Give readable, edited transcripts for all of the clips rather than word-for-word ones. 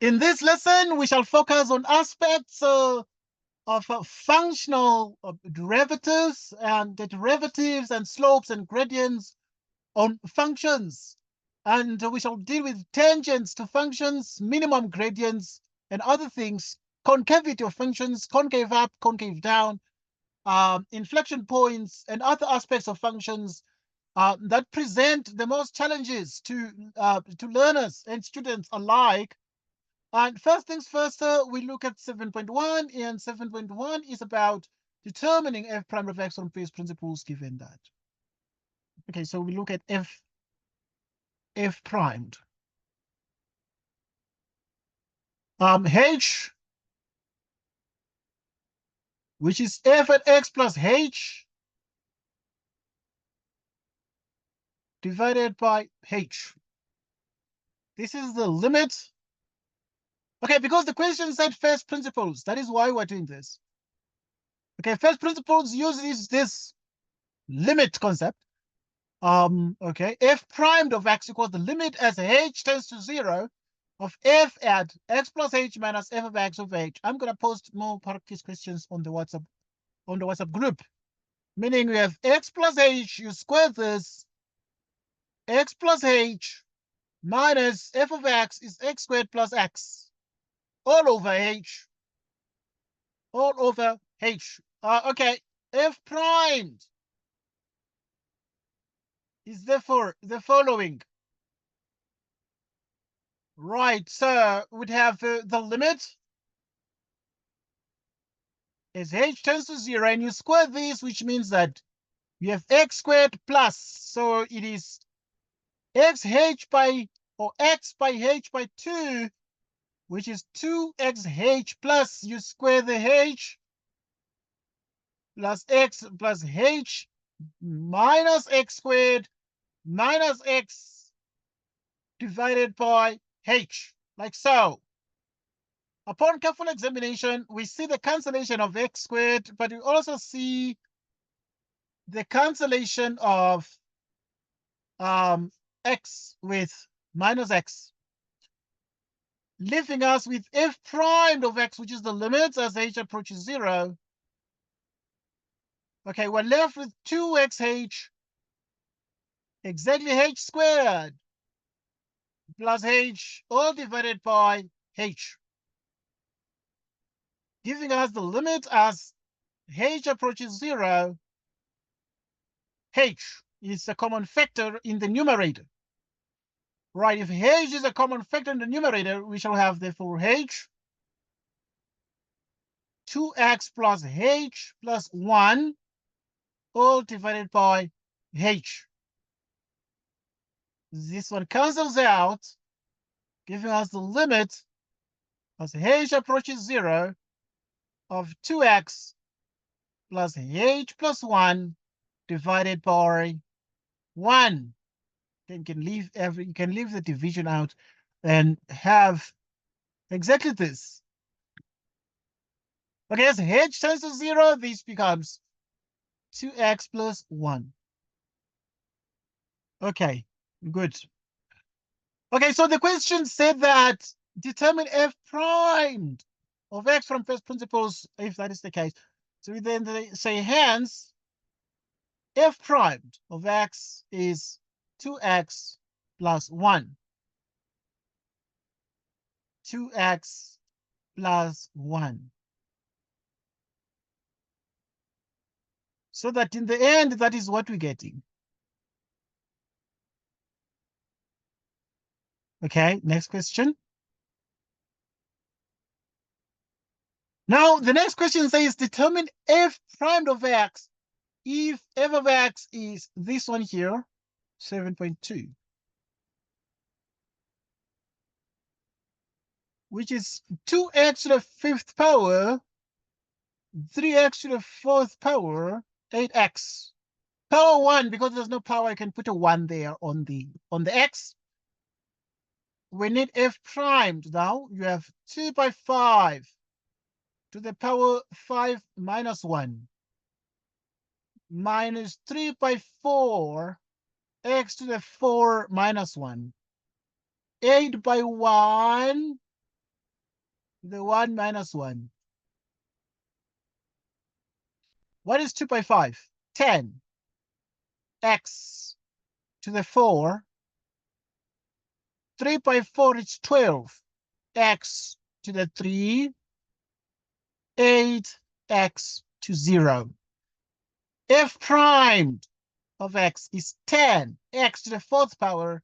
In this lesson, we shall focus on aspects of functional derivatives and the derivatives and slopes and gradients on functions. And we shall deal with tangents to functions, minimum gradients, and other things, concavity of functions, concave up, concave down, inflection points, and other aspects of functions that present the most challenges to learners and students alike. And first things first, we look at 7.1, and 7.1 is about determining f prime of x on first principles given that. Okay, so we look at f primed. H, which is f at x plus h divided by h. This is the limit. Okay, because the question said first principles, that is why we're doing this. Okay, first principles uses this limit concept. Okay, f primed of x equals the limit as h tends to 0 of f at x plus h minus f of x of h. I'm gonna post more practice questions on the WhatsApp group. Meaning we have x plus h, you square this, x plus h minus f of x is x squared plus x all over h. All over h. Okay, f primed is therefore the following. Right, so we'd have the limit as h tends to 0, and you square this, which means that you have x squared plus, so it is xh by, or x by h by 2, which is 2xh plus, you square the h, plus x plus h minus x squared minus x divided by h, like so. Upon careful examination, we see the cancellation of x squared, but we also see the cancellation of x with minus x, leaving us with f primed of x, which is the limit as h approaches 0. Okay, we're left with 2xh, exactly h squared, plus h, all divided by h, giving us the limit as h approaches 0. H is a common factor in the numerator. Right, if h is a common factor in the numerator, we shall have therefore h, 2x plus h plus 1, all divided by h. This one cancels out, giving us the limit as h approaches 0 of 2x plus h plus 1 divided by 1. Then you can leave the division out and have exactly this. Okay, as h tends to 0, this becomes 2x plus 1. Okay, good. Okay, so the question said that determine f primed of x from first principles, if that is the case. So we then say hence f primed of x is 2x plus 1. 2x plus 1. So that in the end, that is what we're getting. Okay, next question. Now, the next question says determine f primed of x if f of x is this one here, 7.2, which is 2x to the 5th power, 3x to the 4th power, 8x. Power 1, because there's no power, I can put a 1 there on the x. We need f primed now. You have 2 by 5 to the power 5 minus 1 minus 3 by 4 x to the 4 minus 1. 8 by 1 the 1 minus 1. What is 2 by 5? 10. X to the 4. 3 by 4 is 12. X to the 3. 8x to 0. F prime of x is 10. X to the 4th power,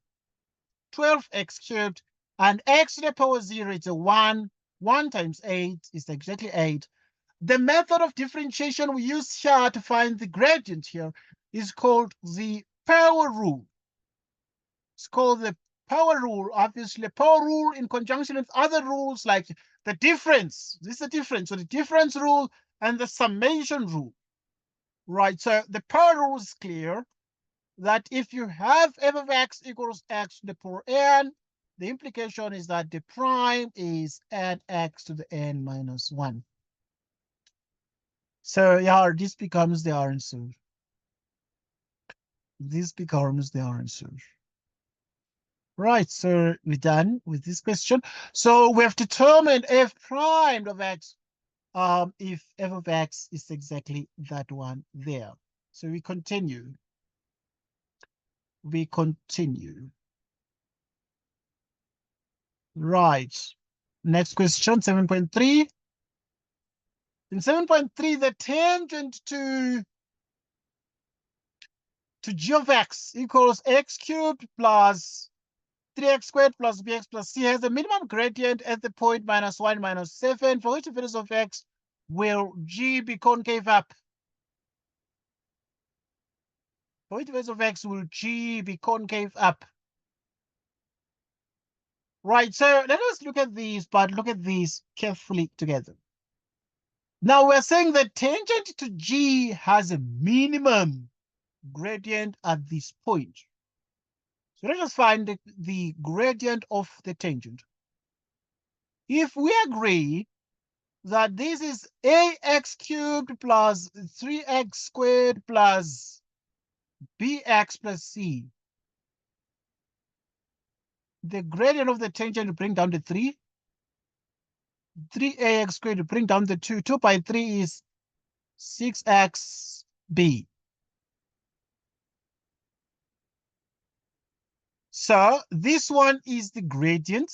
12x cubed, and x to the power 0 is a 1. 1 times 8 is exactly 8. The method of differentiation we use here to find the gradient here is called the power rule. It's called the power rule. Obviously, power rule in conjunction with other rules like the difference. This is the difference. So the difference rule and the summation rule. Right, so the power rule is clear that if you have f of x equals x to the power n, the implication is that the prime is nx to the n minus 1. So yeah, this becomes the answer. This becomes the answer. Right, so we're done with this question. So we have determined f prime of x if f of x is exactly that one there. So we continue. We continue. Right. Next question, 7.3. In 7.3, the tangent to g of x equals x cubed plus 3x squared plus bx plus c has a minimum gradient at the point minus 1 minus 7. For which values of x will g be concave up? For which values of x will g be concave up? Right, so let us look at these, but look at these carefully together. Now we're saying that tangent to g has a minimum gradient at this point. So let us find the gradient of the tangent. If we agree that this is ax cubed plus 3x squared plus bx plus c, the gradient of the tangent to bring down the 3. 3ax squared to bring down the 2. 2 by 3 is 6xb. So this one is the gradient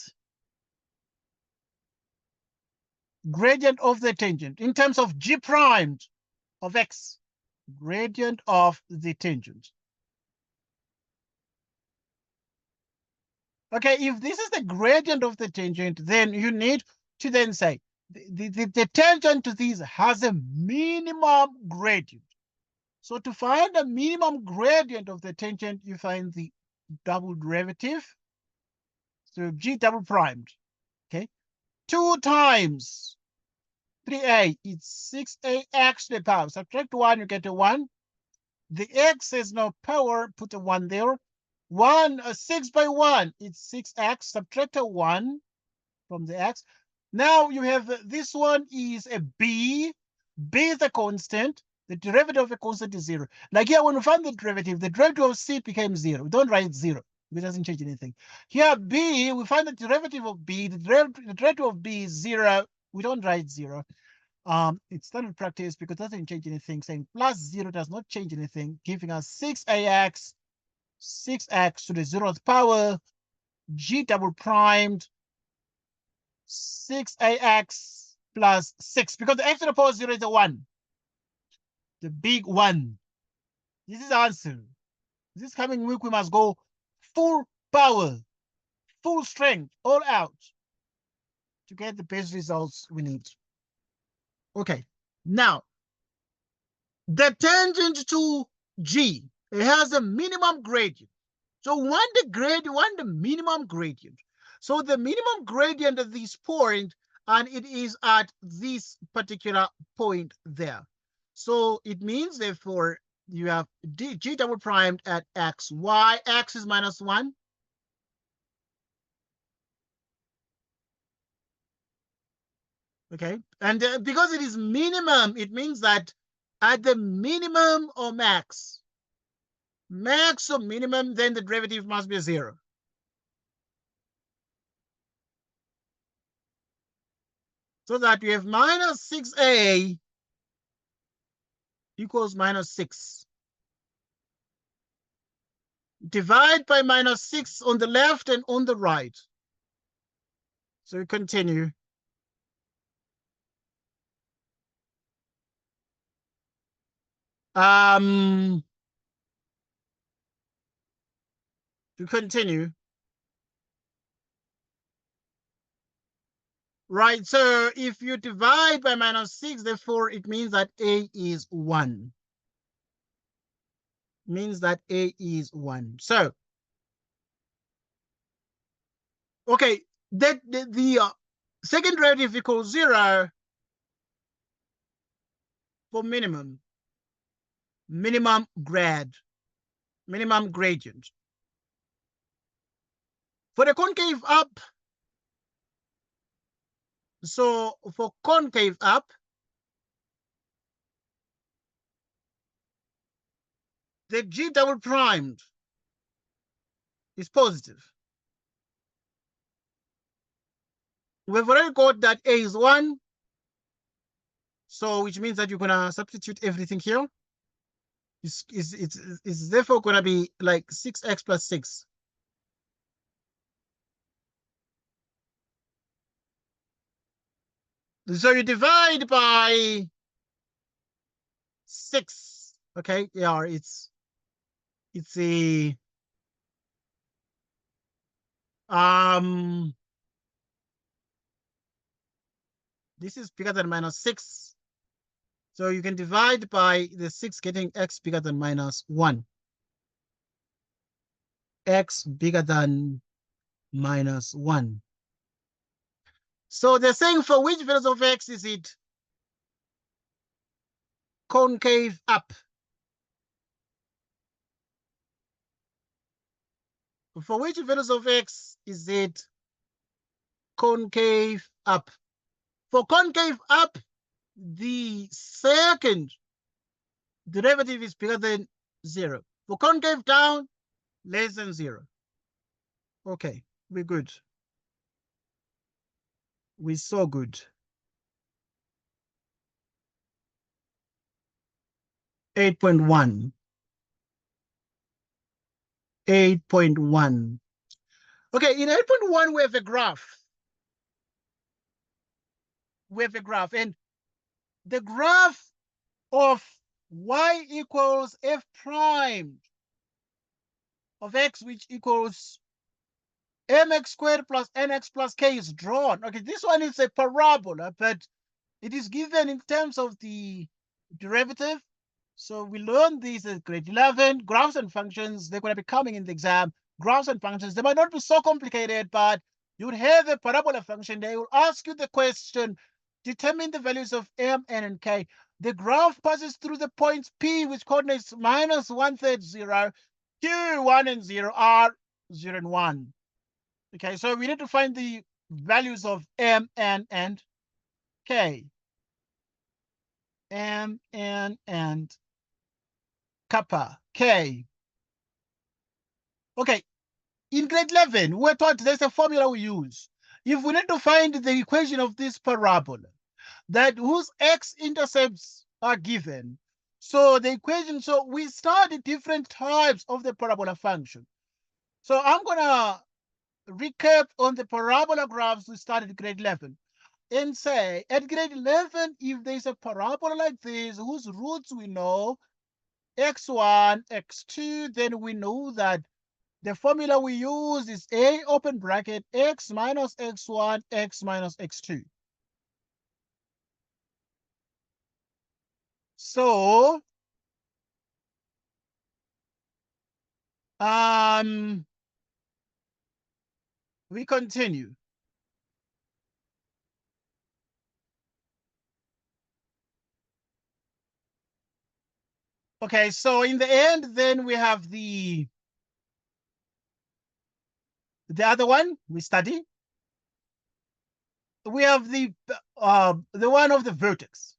of the tangent in terms of g primed of x, gradient of the tangent. Okay, if this is the gradient of the tangent, then you need to then say the tangent to this has a minimum gradient. So to find a minimum gradient of the tangent, you find the double derivative. So g double primed, okay? 2 times 3a, it's 6ax to the power. Subtract 1, you get a 1. The x has no power, put a 1 there. 6 by 1, it's 6x. Subtract a 1 from the x. Now you have this one is a b. B is a constant. The derivative of a constant is 0. Like here, when we find the derivative of c became 0. We don't write 0. It doesn't change anything. Here, b, we find the derivative of b. The derivative of b is 0. We don't write 0. It's standard practice because it doesn't change anything. Saying plus 0 does not change anything, giving us 6x to the 0th power, g double primed, 6ax plus 6, because the x to the power 0 is a 1. The big 1. This is the answer. This coming week, we must go full power, full strength, all out to get the best results we need. Okay, now, the tangent to g, it has a minimum gradient. So want the minimum gradient. So the minimum gradient at this point, and it is at this particular point there. So it means, therefore, you have g double primed at x. Why? X is minus 1. Okay, and because it is minimum, it means that at the minimum or max or minimum, then the derivative must be 0. So that we have minus 6a equals minus 6. Divide by minus 6 on the left and on the right. So we continue. To continue. Right, so if you divide by minus 6, therefore it means that a is 1. Means that a is 1. So, okay, that the second derivative equals 0 for minimum gradient. For the concave up, so for concave up, the G double primed is positive. We've already got that a is 1, so which means that you're gonna substitute everything here. It's therefore gonna be like 6x plus 6. So you divide by 6. Okay, yeah, it's a this is bigger than minus 6. So you can divide by the 6 getting x bigger than minus 1. X bigger than minus 1. So they're saying for which values of x is it concave up? For which values of x is it concave up? For concave up, the second derivative is bigger than 0. For concave down, less than 0. Okay, we're good. We're so good. 8.1. 8.1. Okay, in 8.1, we have a graph. We have a graph, and the graph of y equals f prime of x, which equals mx squared plus nx plus k is drawn. Okay, this one is a parabola, but it is given in terms of the derivative. So we learned these at grade 11. Graphs and functions, they're going to be coming in the exam. Graphs and functions, they might not be so complicated, but you would have a parabola function. They will ask you the question, determine the values of m, n, and k. The graph passes through the points P, which coordinates minus 1/3, 0, Q, 1, and 0, R, 0, and 1. Okay, so we need to find the values of m, n, and k. M, N, and kappa, K. Okay, in grade 11, we're taught there's a formula we use. If we need to find the equation of this parabola, that whose x-intercepts are given, so the equation, so we study different types of the parabola function. So I'm gonna recap on the parabola graphs we studied in grade 11 and say, at grade 11, if there's a parabola like this, whose roots we know, x1, x2, then we know that the formula we use is a open bracket x minus x1, x minus x2. So, we continue. Okay, so in the end, then we have the other one we study. We have the one of the vertex.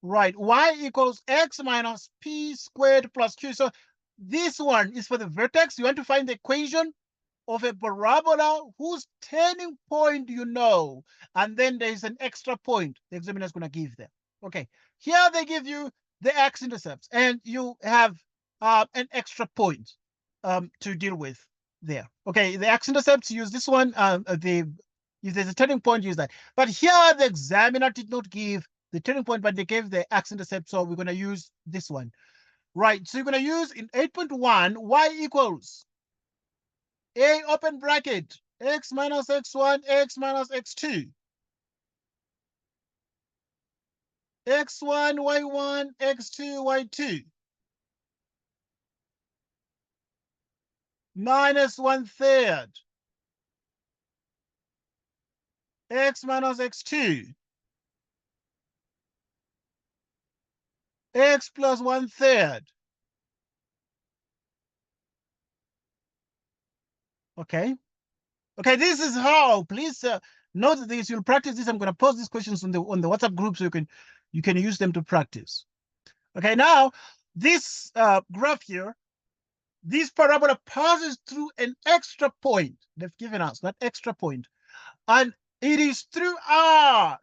Right, y equals x minus p squared plus q. So this one is for the vertex. You want to find the equation of a parabola whose turning point you know, and then there's an extra point the examiner is going to give them. Okay, here they give you the x-intercepts, and you have an extra point to deal with there. Okay, the x-intercepts, use this one. If there's a turning point, use that. But here the examiner did not give the turning point, but they gave the x-intercept, so we're going to use this one. Right, so you're going to use in 8.1, y equals a open bracket, x minus x1, x minus x2, x1, y1, x2, y2, minus 1/3, x minus x2, x plus 1/3. Okay. Okay, this is how. Please note this. You'll practice this. I'm going to post these questions on the WhatsApp group so you can use them to practice. Okay, now this graph here, this parabola passes through an extra point. They've given us that extra point, and it is through R.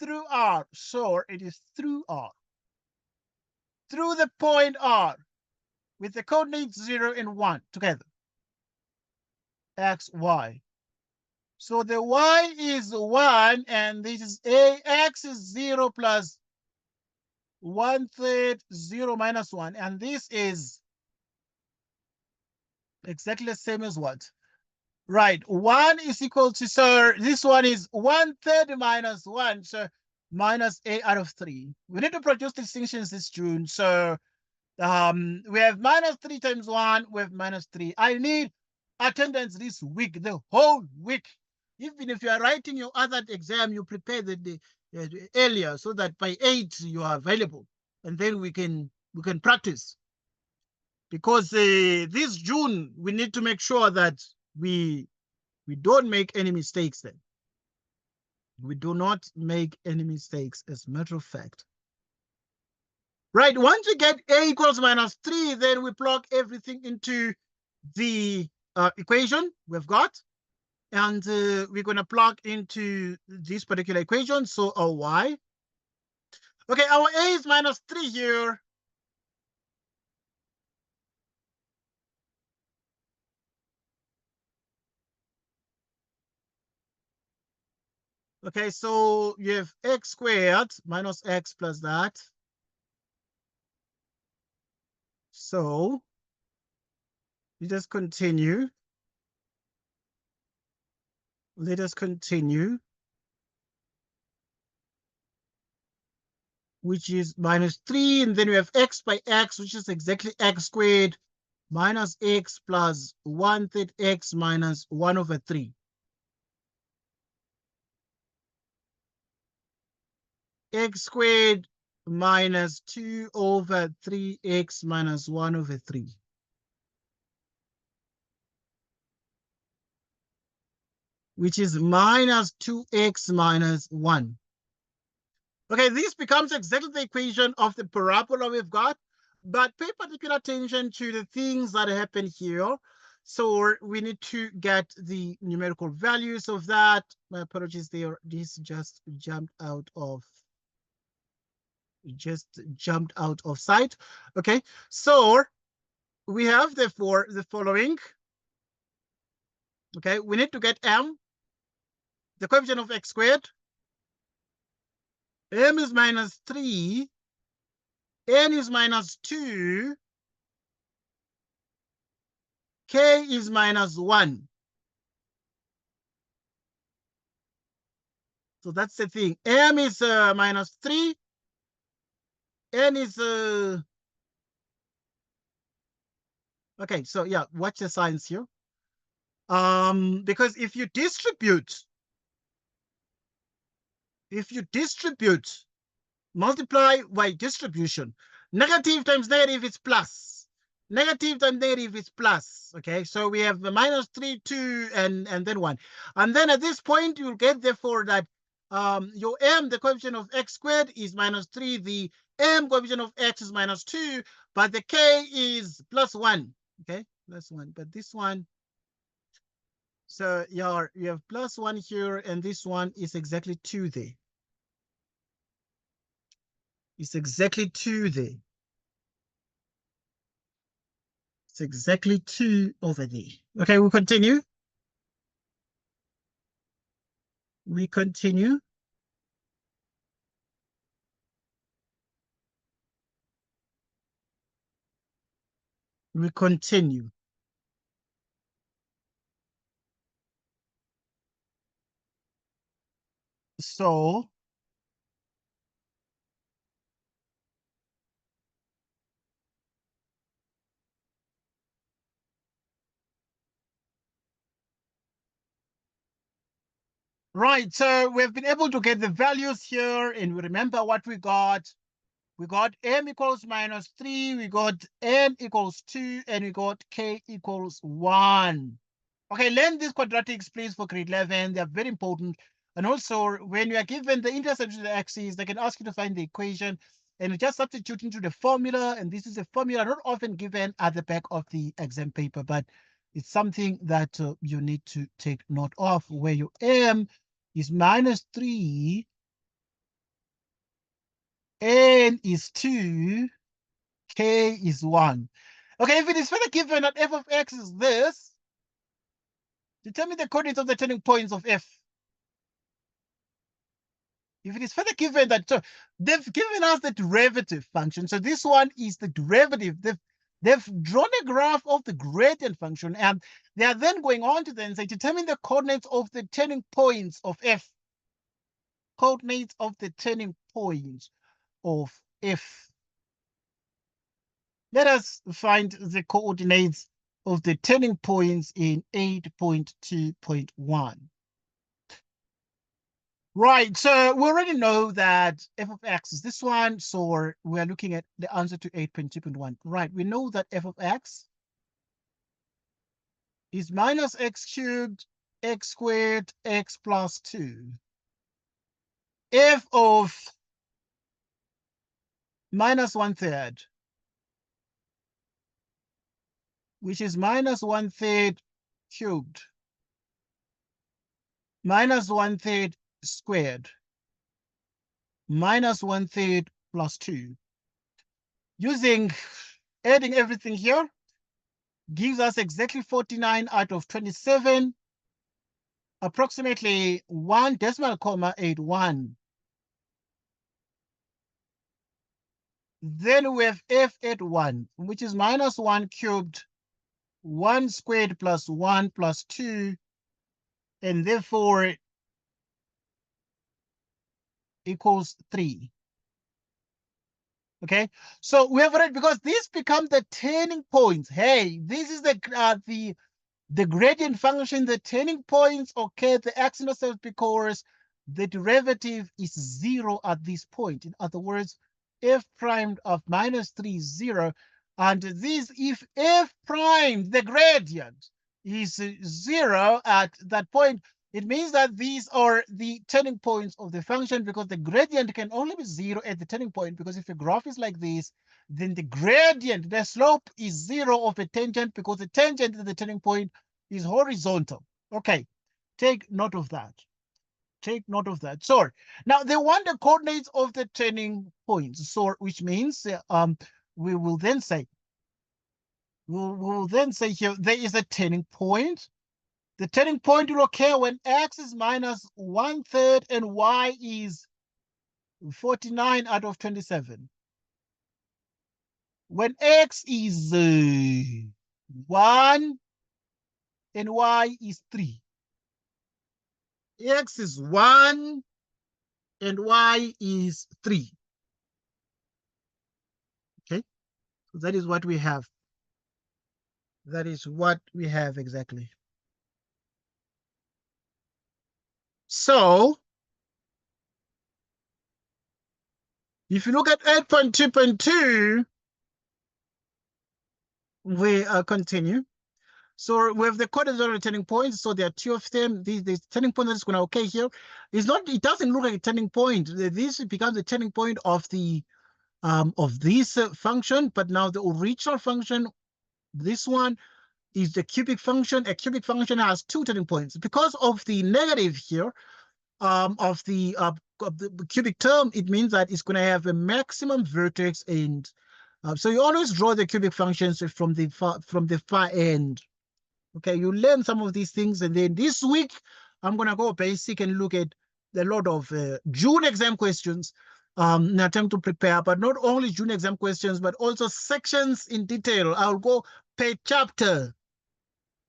Through R. So it is through R. Through the point R with the coordinates 0 and 1 together. X, Y. So the y is 1, and this is a. X is 0 plus 1/3, 0 minus 1. And this is exactly the same as what? Right, 1 is equal to, so this one is 1/3 minus 1, so minus a out of 3. We need to produce distinctions this June. So we have minus 3 times 1, we have minus 3. I need attendance this week, the whole week. Even if you are writing your other exam, you prepare the earlier so that by 8 you are available, and then we can practice. Because this June we need to make sure that we don't make any mistakes. Then we do not make any mistakes, as a matter of fact. Right, once we get a equals minus 3, then we plug everything into the equation we've got. And we're going to plug into this particular equation. So our y. Okay, our a is minus 3 here. Okay, so you have x squared minus x plus that. So let us continue. Let us continue. Which is minus 3, and then we have x by x, which is exactly x squared minus x plus 1/3 x minus 1 over 3. X squared minus 2 over 3x minus 1 over 3. Which is minus 2x minus 1. Okay, this becomes exactly the equation of the parabola we've got, but pay particular attention to the things that happen here. So we need to get the numerical values of that. My apologies there. This just jumped out of sight. Okay, so we have therefore the following. Okay, we need to get m, the coefficient of x squared. M is minus 3, n is minus 2, k is minus 1. So that's the thing. M is minus 3, n is okay, so yeah, watch the signs here. Because if you distribute, multiply by distribution, negative times negative is plus, negative times negative is plus. Okay, so we have the minus 3, 2, and then 1. And then at this point, you'll get therefore that your m, the coefficient of x squared, is minus 3, the m coefficient of x is minus 2, but the k is plus 1. Okay, plus 1. But this one, So you have plus 1 here, and this one is exactly 2 there. It's exactly 2 there. It's exactly 2 over there. Okay, we'll continue. We continue. We continue. So right, so we've been able to get the values here, and we remember what we got. We got m equals -3, we got n equals 2, and we got k equals 1. Okay, learn these quadratics, please, for grade 11. They're very important. And also, when you are given the intersection of the axes, they can ask you to find the equation, and you just substitute into the formula. And this is a formula not often given at the back of the exam paper, but it's something that you need to take note of, where your m is -3, n is 2, k is 1. Okay, if it is further given that f of x is this, determine the coordinates of the turning points of f. If it is further given that, so they've given us the derivative function. So this one is the derivative. They've drawn a graph of the gradient function, and they are then going on to then say, determine the coordinates of the turning points of f. Coordinates of the turning points of f. Let us find the coordinates of the turning points in 8.2.1. Right, so we already know that f of x is this one, so we're looking at the answer to 8.2.1. Right, we know that f of x is minus x cubed, x squared, x plus 2. F of -1/3, which is -1/3 cubed, -1/3 squared, -1/3 plus 2. Using adding everything here gives us exactly 49 out of 27, approximately 1.81. Then we have f at 1, which is -1 cubed, 1 squared plus 1 plus 2, and therefore equals 3. Okay, so we have already, because these become the turning points. Hey, this is the gradient function, the turning points occur the x-intercept because the derivative is 0 at this point. In other words, f prime of -3 is 0. And this, if f prime, the gradient, is 0 at that point, it means that these are the turning points of the function, because the gradient can only be 0 at the turning point, because if a graph is like this, then the gradient, the slope, is 0 of a tangent, because the tangent at the turning point is horizontal. Okay, take note of that. Take note of that. So now they want the coordinates of the turning points. So which means we will then say here there is a turning point. The turning point will occur when x is -1/3 and y is 49 out of 27. When x is 1 and y is 3. X is 1 and y is 3. Okay, so that is what we have. That is what we have exactly. So if you look at 8.2.2, we continue. So we have the coordinates of the turning points. So there are 2 of them. The turning point that is going to occur here is not. It doesn't look like a turning point. This becomes the turning point of the of this function. But now the original function, this one, is the cubic function. A cubic function has two turning points. Because of the negative here, of the cubic term, it means that it's going to have a maximum vertex, and so you always draw the cubic functions from the far end. Okay, you learn some of these things, and then this week I'm going to go basic and look at a lot of June exam questions in attempt to prepare, but not only June exam questions, but also sections in detail. I'll go per chapter,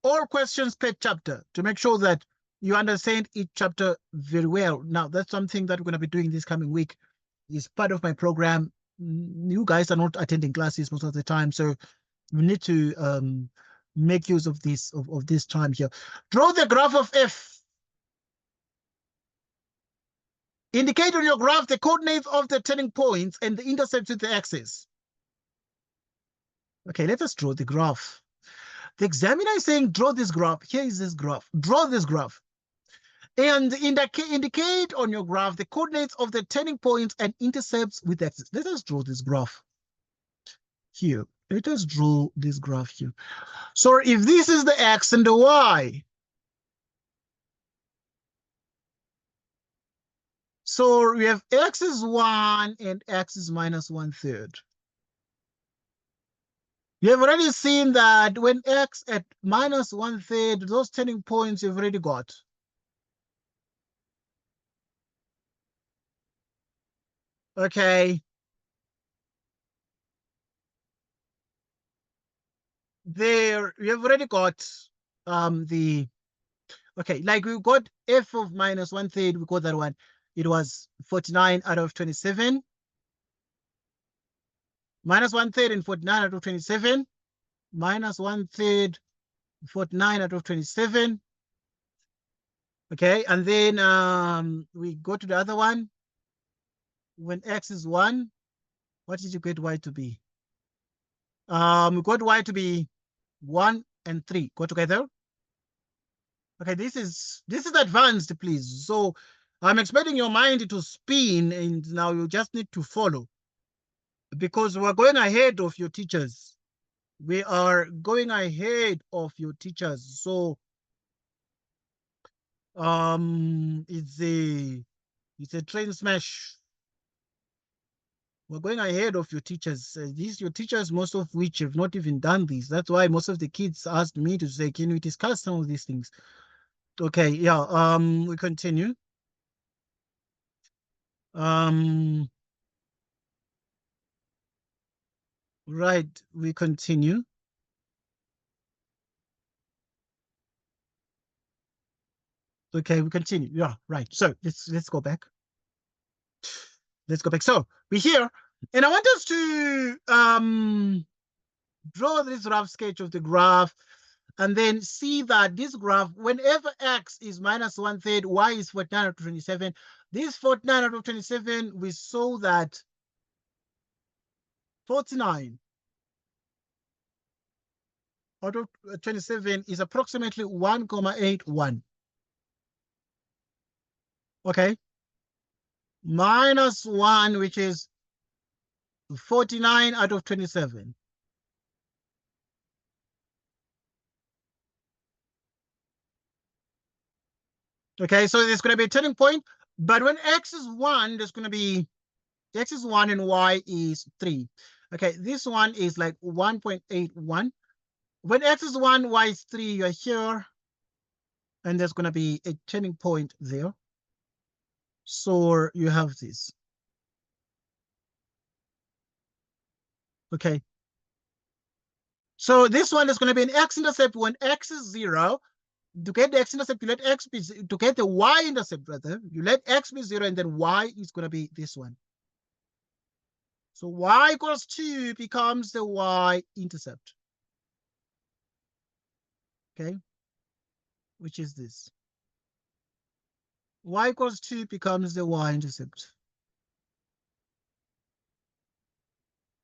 all questions per chapter, to make sure that you understand each chapter very well. Now, that's something that we're going to be doing this coming week. It's part of my program. You guys are not attending classes most of the time, so we need to make use of this time here. Draw the graph of f. Indicate on your graph the coordinates of the turning points and the intercepts with the axis. Okay, let us draw the graph. The examiner is saying, draw this graph. Here is this graph. Draw this graph. And indicate on your graph the coordinates of the turning points and intercepts with the axis. Let us draw this graph here. Let us draw this graph here. So if this is the x and the y, so we have x is 1 and x is minus 1/3. You have already seen that when x at minus 1/3, those turning points you've already got. Okay. There, we have already got okay, like we got f of minus 1/3, we got that one. It was 49 out of 27. Minus 1/3 and 49 out of 27. Minus 1/3, 49 out of 27. Okay, and then we go to the other one. When x is 1, what did you get y to be? We got y to be 1 and 3. Go together. Okay, this is advanced, please. So I'm expecting your mind to spin, and now you just need to follow, because we're going ahead of your teachers. We are going ahead of your teachers. So it's a train smash. We're going ahead of your teachers. These your teachers, most of which have not even done this. That's why most of the kids asked me to say, can we discuss some of these things? Okay, yeah, we continue. Right, we continue. Okay, we continue. Yeah, right. So let's go back. Let's go back. So we're here, and I want us to draw this rough sketch of the graph, and then see that this graph, whenever x is minus 1/3, y is 49 out of 27. This 49 out of 27, we saw that 49 out of 27 is approximately 1,81. Okay. Minus 1, which is 49 out of 27. Okay, so there's going to be a turning point, but when x is 1, there's going to be x is 1 and y is 3. Okay, this one is like 1.81. When x is 1, y is 3, you're here, and there's going to be a turning point there. So you have this. Okay. So this one is going to be an x-intercept when x is 0. To get the x-intercept, you let x be, to get the y-intercept rather, you let x be 0, and then y is going to be this one. So y equals 2 becomes the y-intercept. Okay, which is this. Y equals 2 becomes the y-intercept.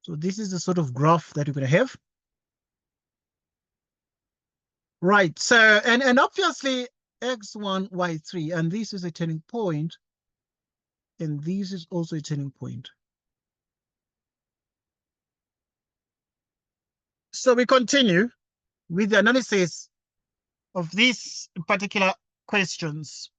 So this is the sort of graph that you're going to have. Right, so, and obviously x1, y3, and this is a turning point, and this is also a turning point. So we continue. with the analysis of these particular questions.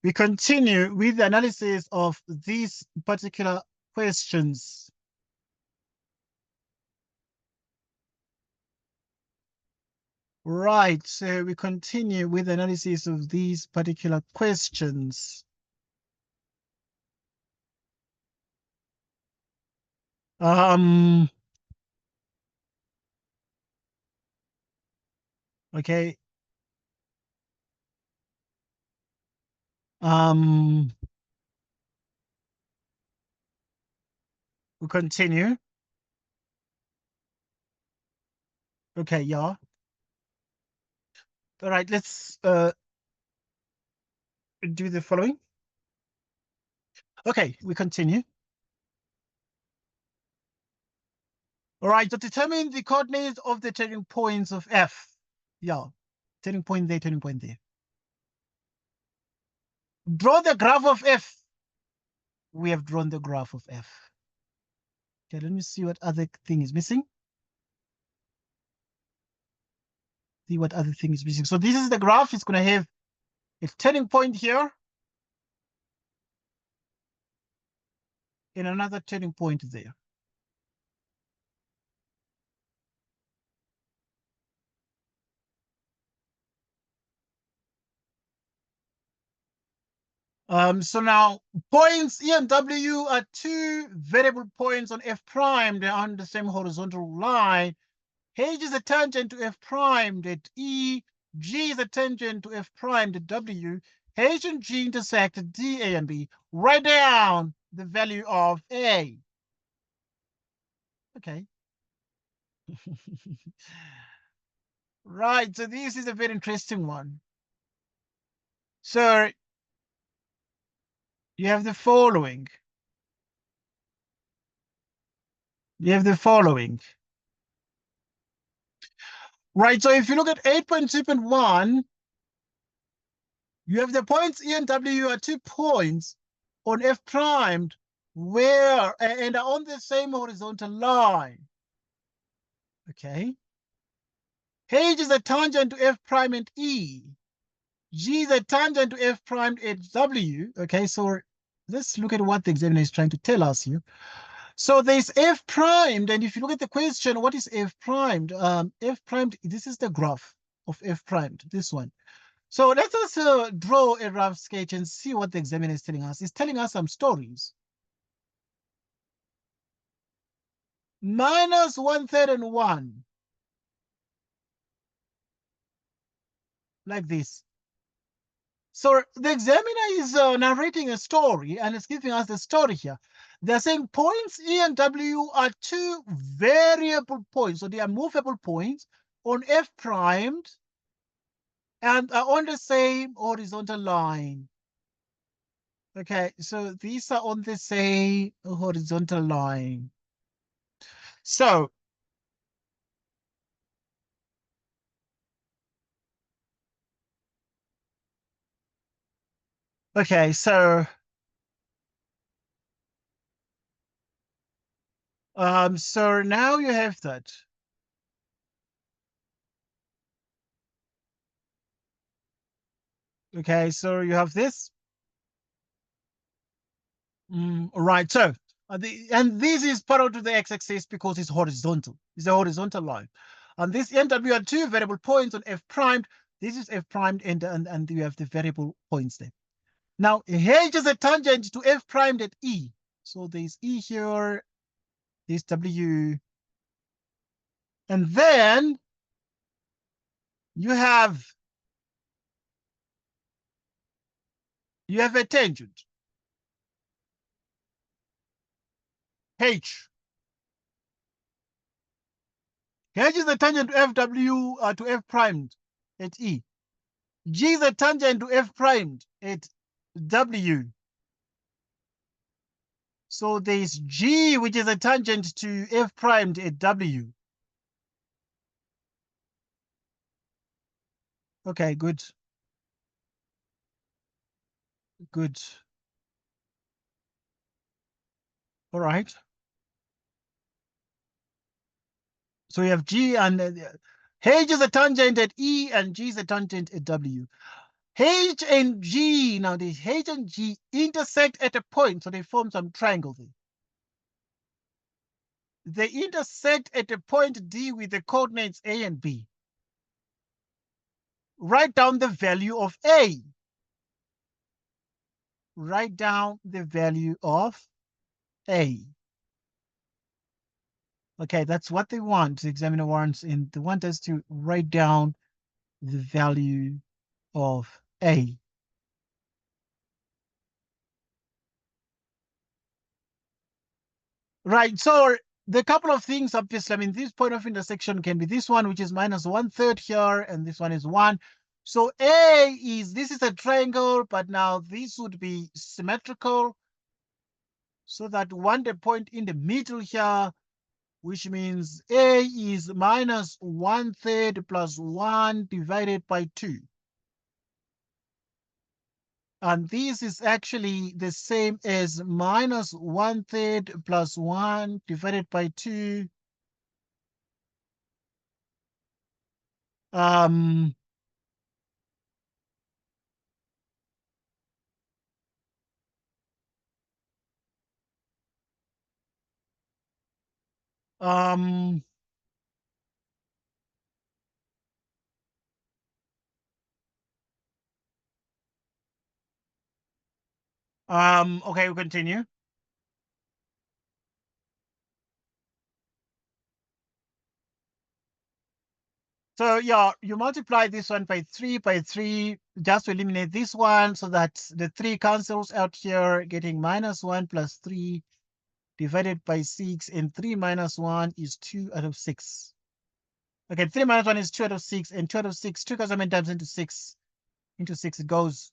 We continue with the analysis of these particular questions. Right, so we continue with the analysis of these particular questions. Okay. We continue. Okay, yeah. All right, let's do the following. Okay, we continue. All right, to determine the coordinates of the turning points of F. Yeah, turning point there, turning point there. Draw the graph of F. We have drawn the graph of F. Okay, let me see what other thing is missing. See what other thing is missing. So this is the graph. It's going to have a turning point here and another turning point there. So now points E and W are two variable points on F prime. They're on the same horizontal line. H is a tangent to F prime at E. G is a tangent to F prime at W. H and G intersect at D, A, and B. Write down the value of A. Okay. Right, so this is a very interesting one. So you have the following. You have the following. Right, so if you look at 8.2.1, you have the points E and W are 2 points on F primed where and are on the same horizontal line. Okay. H is a tangent to F prime and E. G is a tangent to F prime at W. Okay, so let's look at what the examiner is trying to tell us here. So there's F primed, and if you look at the question, what is F primed? F primed, this is the graph of F primed, this one. So let's also draw a rough sketch and see what the examiner is telling us. He's telling us some stories. Minus 1/3 and 1. Like this. So the examiner is narrating a story and it's giving us the story here. They're saying points E and W are 2 variable points. So they are movable points on F primed and are on the same horizontal line. Okay, so these are on the same horizontal line. So okay, so so now you have that. Okay, so you have this. Right, so and this is parallel to the x-axis because it's horizontal. It's a horizontal line. And this NW are 2 variable points on F primed. This is F primed, and you have the variable points there. Now, H is a tangent to F primed at E. So there's E here, there's W. And then you have a tangent, H. H is the tangent to FW to F primed at E. G is a tangent to F primed at W. So there's G, which is a tangent to F primed at W. Okay, good. Good. All right. So we have G and H is a tangent at E and G is a tangent at W. H and G, now the H and G intersect at a point, so they form some triangle there. They intersect at a point D with the coordinates A and B. Write down the value of A. Write down the value of A. Okay, that's what they want. The examiner wants, and they want us to write down the value of A. Right, so the couple of things, obviously, I mean, this point of intersection can be this one, which is minus 1/3 here, and this one is 1. So A is, this is a triangle, but now this would be symmetrical, so that one the point in the middle here, which means A is minus 1/3 plus 1 divided by 2. And this is actually the same as minus 1/3 plus 1 divided by 2. Um, um, okay, we'll continue. So yeah, you multiply this one by 3 just to eliminate this one, so that the 3 cancels out here, getting minus 1 plus 3 divided by 6, and 3 minus 1 is 2 out of 6. Okay, 3 minus 1 is 2 out of 6, and 2 out of 6, 2 goes how many times into 6? Into 6, it goes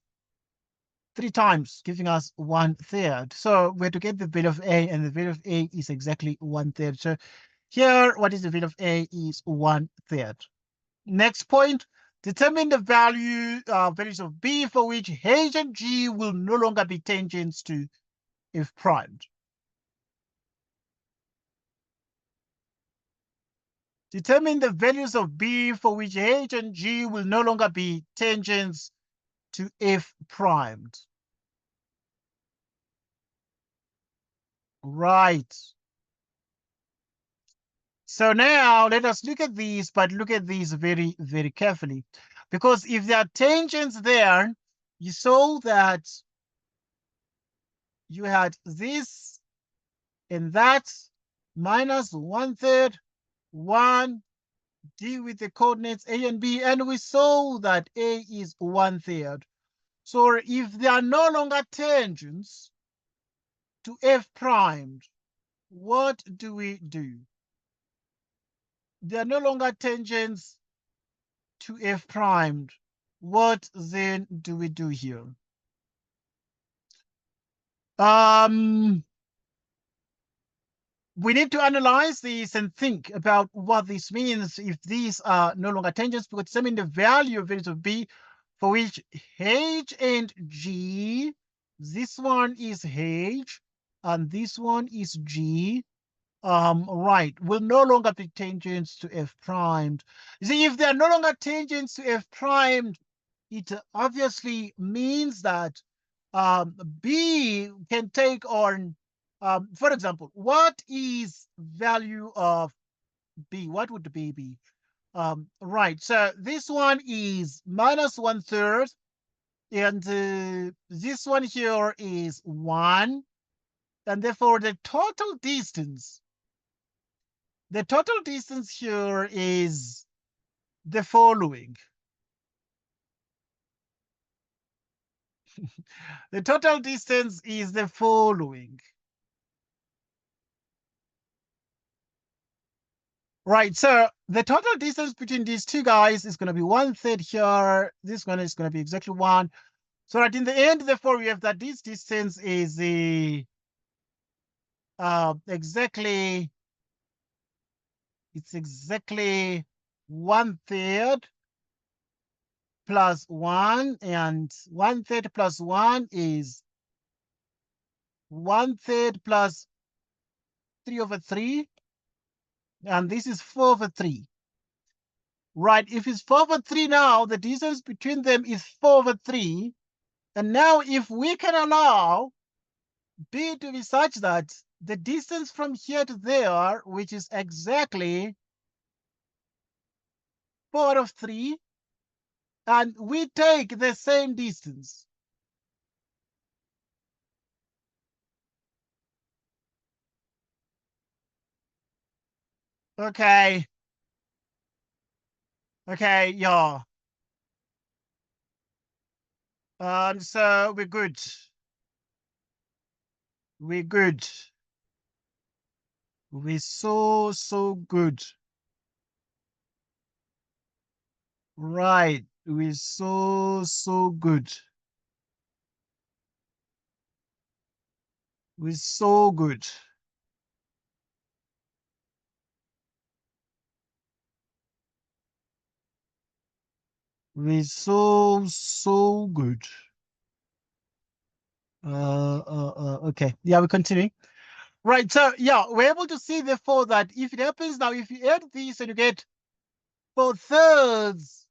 3 times, giving us 1/3. So we're to get the value of A, and the value of A is exactly 1/3. So here, what is the value of A is 1/3. Next point, determine the values of B for which H and G will no longer be tangents to F primed. Determine the values of B for which H and G will no longer be tangents to F primed. Right. So now let us look at these, but look at these very, very carefully. Because if there are tangents there, you saw that you had this and that minus 1/3, 1, deal with the coordinates A and B, and we saw that A is 1/3. So if there are no longer tangents to F primed, what do we do? There are no longer tangents to F primed. What then do we do here? We need to analyze this and think about what this means if these are no longer tangents, because determine the value of values of B for which H and G, this one is H and this one is G, right, will no longer be tangents to F primed. You see, if they are no longer tangents to F primed, it obviously means that B can take on, for example, what is value of B? What would B be? Right, so this one is minus 1/3, and this one here is 1, and therefore the total distance here is the following. The total distance is the following. Right, so the total distance between these two guys is going to be 1/3 here. This one is going to be exactly 1. So that in the end, therefore, we have that this distance is exactly 1/3 plus 1, and 1/3 plus 1 is 1/3 plus 3/3. and this is 4/3. Right, if it's 4/3 now, the distance between them is 4/3. And now if we can allow B to be such that the distance from here to there, which is exactly 4/3, and we take the same distance. Okay. Okay, yeah. So we're good. We're good. We're so good. Right. We're so good. We're so good. We're so good. Okay. Yeah, we're continuing. Right. So yeah, we're able to see therefore that if it happens now, if you add this and you get 4/3,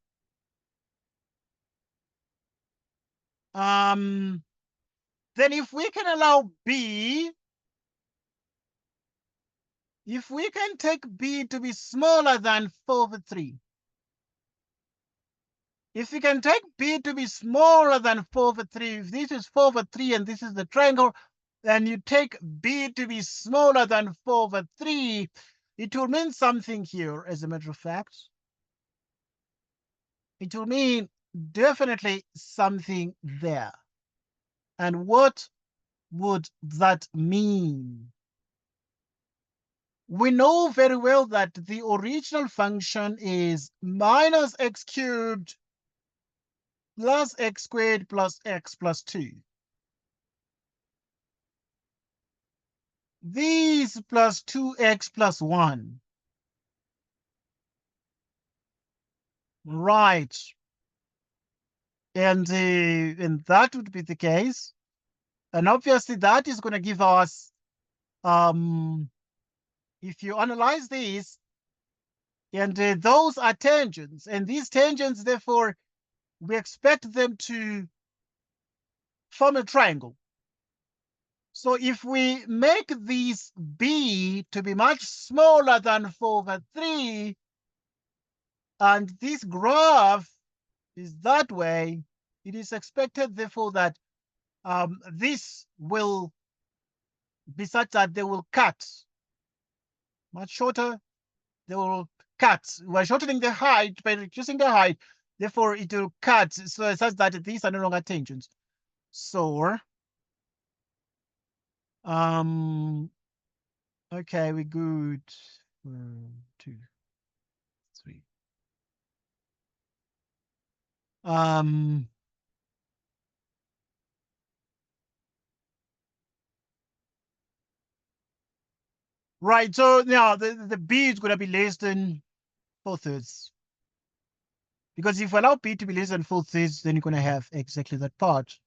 then if we can allow B, if we can take B to be smaller than 4/3, if we can take B to be smaller than 4/3, if this is 4/3 and this is the triangle, then you take B to be smaller than 4/3, it will mean something here, as a matter of fact. It will mean definitely something there. And what would that mean? We know very well that the original function is minus x cubed plus x squared plus x plus 2. This plus 2x plus 1. Right. And that would be the case. And obviously that is going to give us, if you analyze this, and those are tangents. And these tangents, therefore, we expect them to form a triangle. So if we make this B to be much smaller than 4/3, and this graph is that way, it is expected, therefore, that this will be such that they will cut much shorter. They will cut. We're shortening the height by reducing the height. Therefore, it will cut so such that these are no longer tangents. So, okay, we're good. 1, 2, 3. Right. So now the B is going to be less than 4/3. Because if we allow B to be less than 4/3, then you're going to have exactly that part.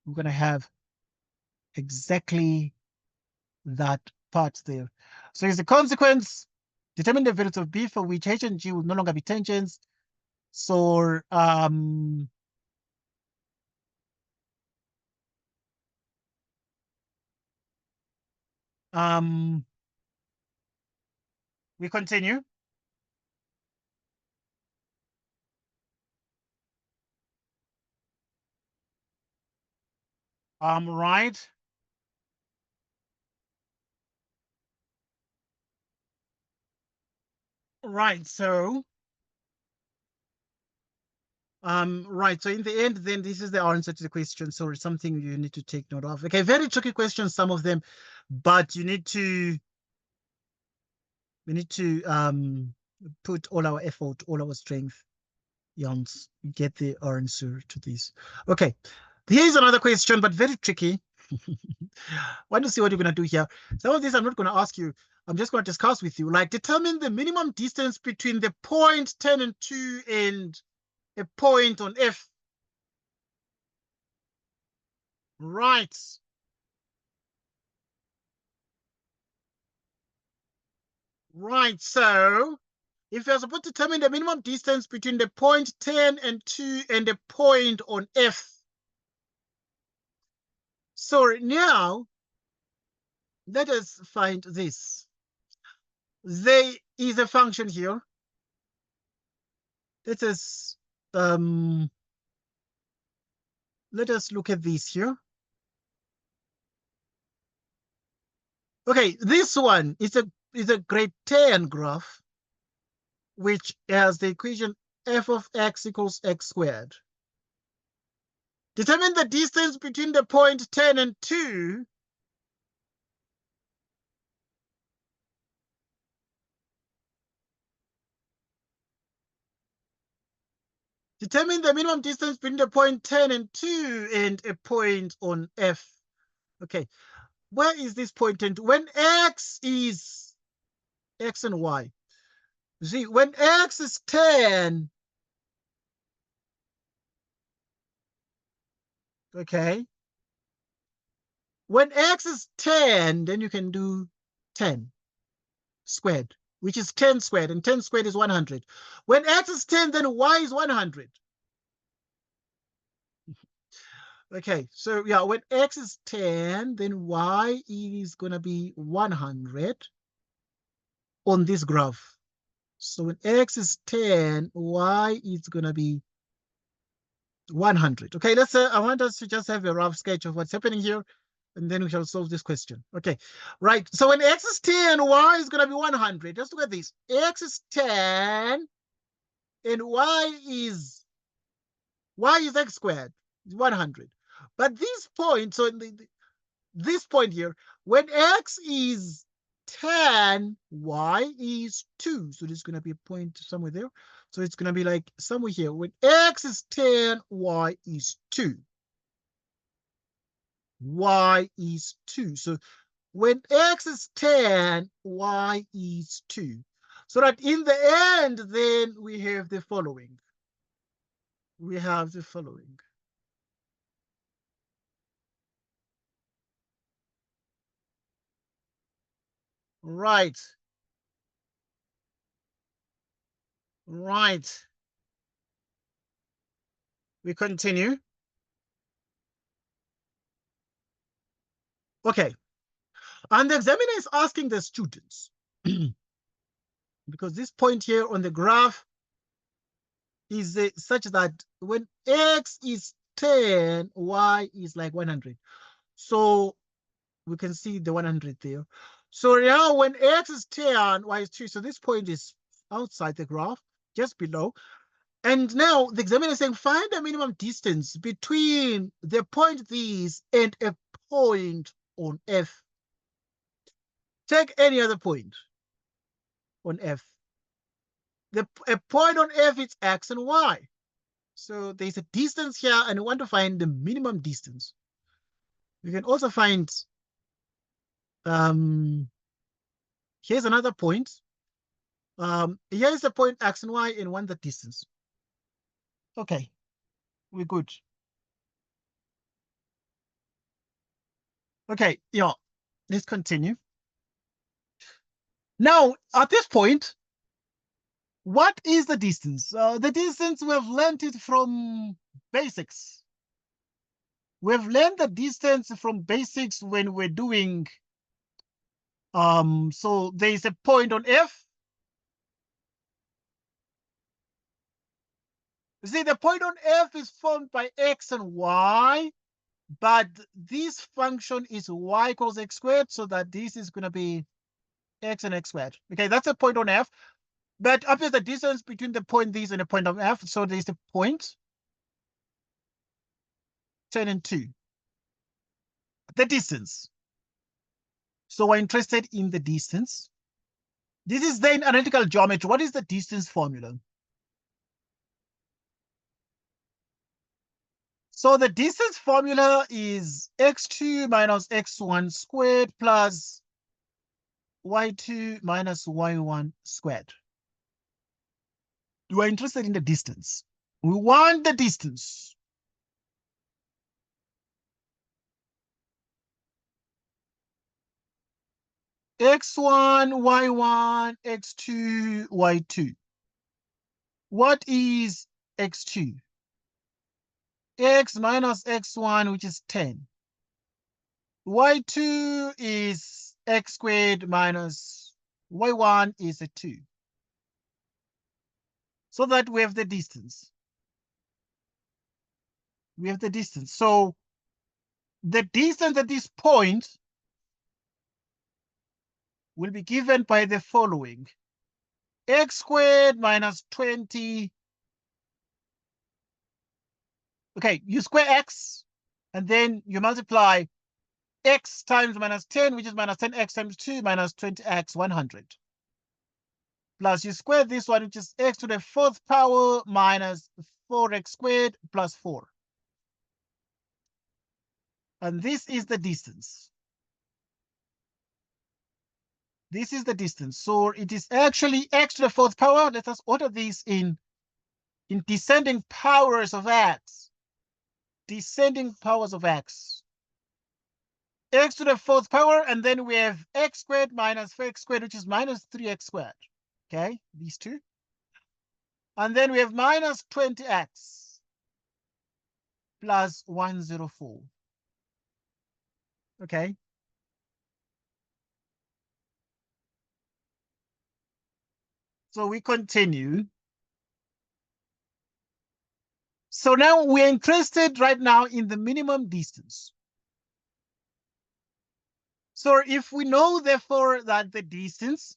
We're going to have exactly that part there. So as a consequence, determine the values of B for which H and G will no longer be tangents. So we continue. Right. Right. So right. So in the end, then this is the answer to the question. So it's something you need to take note of. Okay, very tricky questions, some of them, but you need to put all our effort, all our strength, and get the answer to this. Okay, here's another question, but very tricky. Want to see what you're going to do here. Some of this I'm not going to ask you. I'm just going to discuss with you. Like, determine the minimum distance between the point 10 and 2 and a point on F. Right. Right, so if you're supposed to determine the minimum distance between the point 10 and 2 and the point on F. So now, let us find this. There is a function here. Let us look at this here. Okay, this one is a grade 10 graph, which has the equation f of x equals x squared. Determine the distance between the point 10 and 2. Determine the minimum distance between the point 10 and 2 and a point on F. Okay, where is this point 10? When x is x and y. See, when x is 10, okay, when x is 10, then you can do 10 squared, which is 10 squared, and 10 squared is 100. When x is 10, then y is 100. Okay, so yeah, when x is 10, then y is going to be 100 on this graph. So when x is 10, y is going to be 100. Okay, let's say I want us to just have a rough sketch of what's happening here, and then we shall solve this question. Okay, right. So when x is 10, y is going to be 100. Just look at this. X is 10, and y is x squared, 100. But this point, so this point here, when x is 10, y is 2. So there's going to be a point somewhere there. So it's going to be like somewhere here. When x is 10, y is 2. Y is 2. So when x is 10, y is 2. So that in the end, then we have the following. We have the following. Right. Right. We continue. Okay. And the examiner is asking the students, because this point here on the graph is such that when x is 10, y is like 100. So we can see the 100 there. So now when x is 10, y is 2. So this point is outside the graph, just below. And now the examiner is saying, find the minimum distance between the point these and a point on F. Take any other point on F. A point on F is x and y. So there's a distance here, and we want to find the minimum distance. We can also find, here's another point. Here's the point x and y, and want the distance. Okay, we're good. Okay, yeah, let's continue. Now, at this point, what is the distance? The distance, we've learned it from basics. We've learned the distance from basics when we're doing, so there's a point on F. See, the point on F is formed by x and y, but this function is y equals x squared, so that this is going to be x and x squared. Okay, that's a point on F. But up is the distance between the point these and the point of F. So there's the point 10 and 2. The distance. So we're interested in the distance. This is then analytical geometry. What is the distance formula? So the distance formula is x2 minus x1 squared plus y2 minus y1 squared. We're interested in the distance. We want the distance. x1, y1, x2, y2. What is x2? X minus x1, which is 10. Y2 is x squared minus y1 is a 2. So that we have the distance. We have the distance. So the distance at this point will be given by the following. X squared minus 20. Okay, you square x, and then you multiply x times minus 10, which is minus 10x times 2 minus 20x, 100. Plus you square this one, which is x to the 4th power minus 4x squared plus 4. And this is the distance. This is the distance. So it is actually x to the 4th power. Let us order this in descending powers of x. Descending powers of x. X to the 4th power, and then we have x squared minus 4x squared, which is minus 3x squared. Okay, these two. And then we have minus 20x plus 104. Okay. So we continue. So now we're interested right now in the minimum distance. So if we know, therefore, that the distance,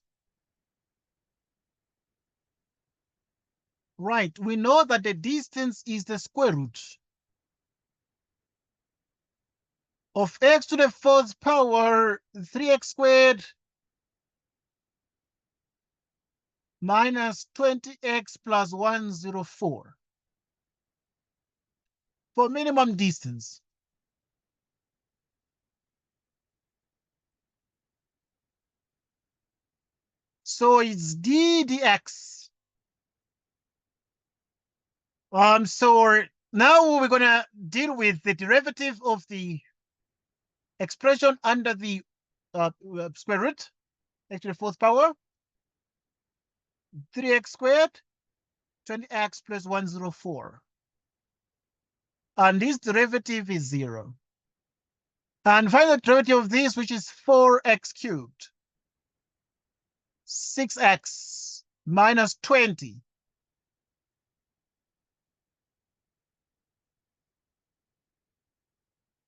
right, we know that the distance is the square root of x to the 4th power 3x squared minus 20x plus 104 for minimum distance. So it's d dx. So now we're gonna deal with the derivative of the expression under the square root, x to the 4th power, 3x squared, 20x plus 104. And this derivative is 0. And find the derivative of this, which is 4x cubed, 6x minus 20.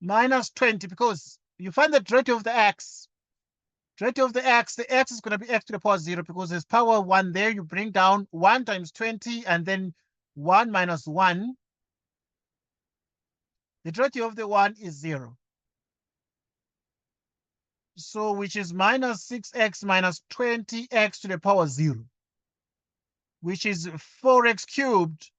Minus 20, because you find the derivative of the x. Derivative of the x is going to be x to the power 0 because there's power 1 there. You bring down 1 times 20 and then 1 minus 1. The derivative of the 1 is 0. So which is minus 6x minus 20x to the power 0, which is 4x cubed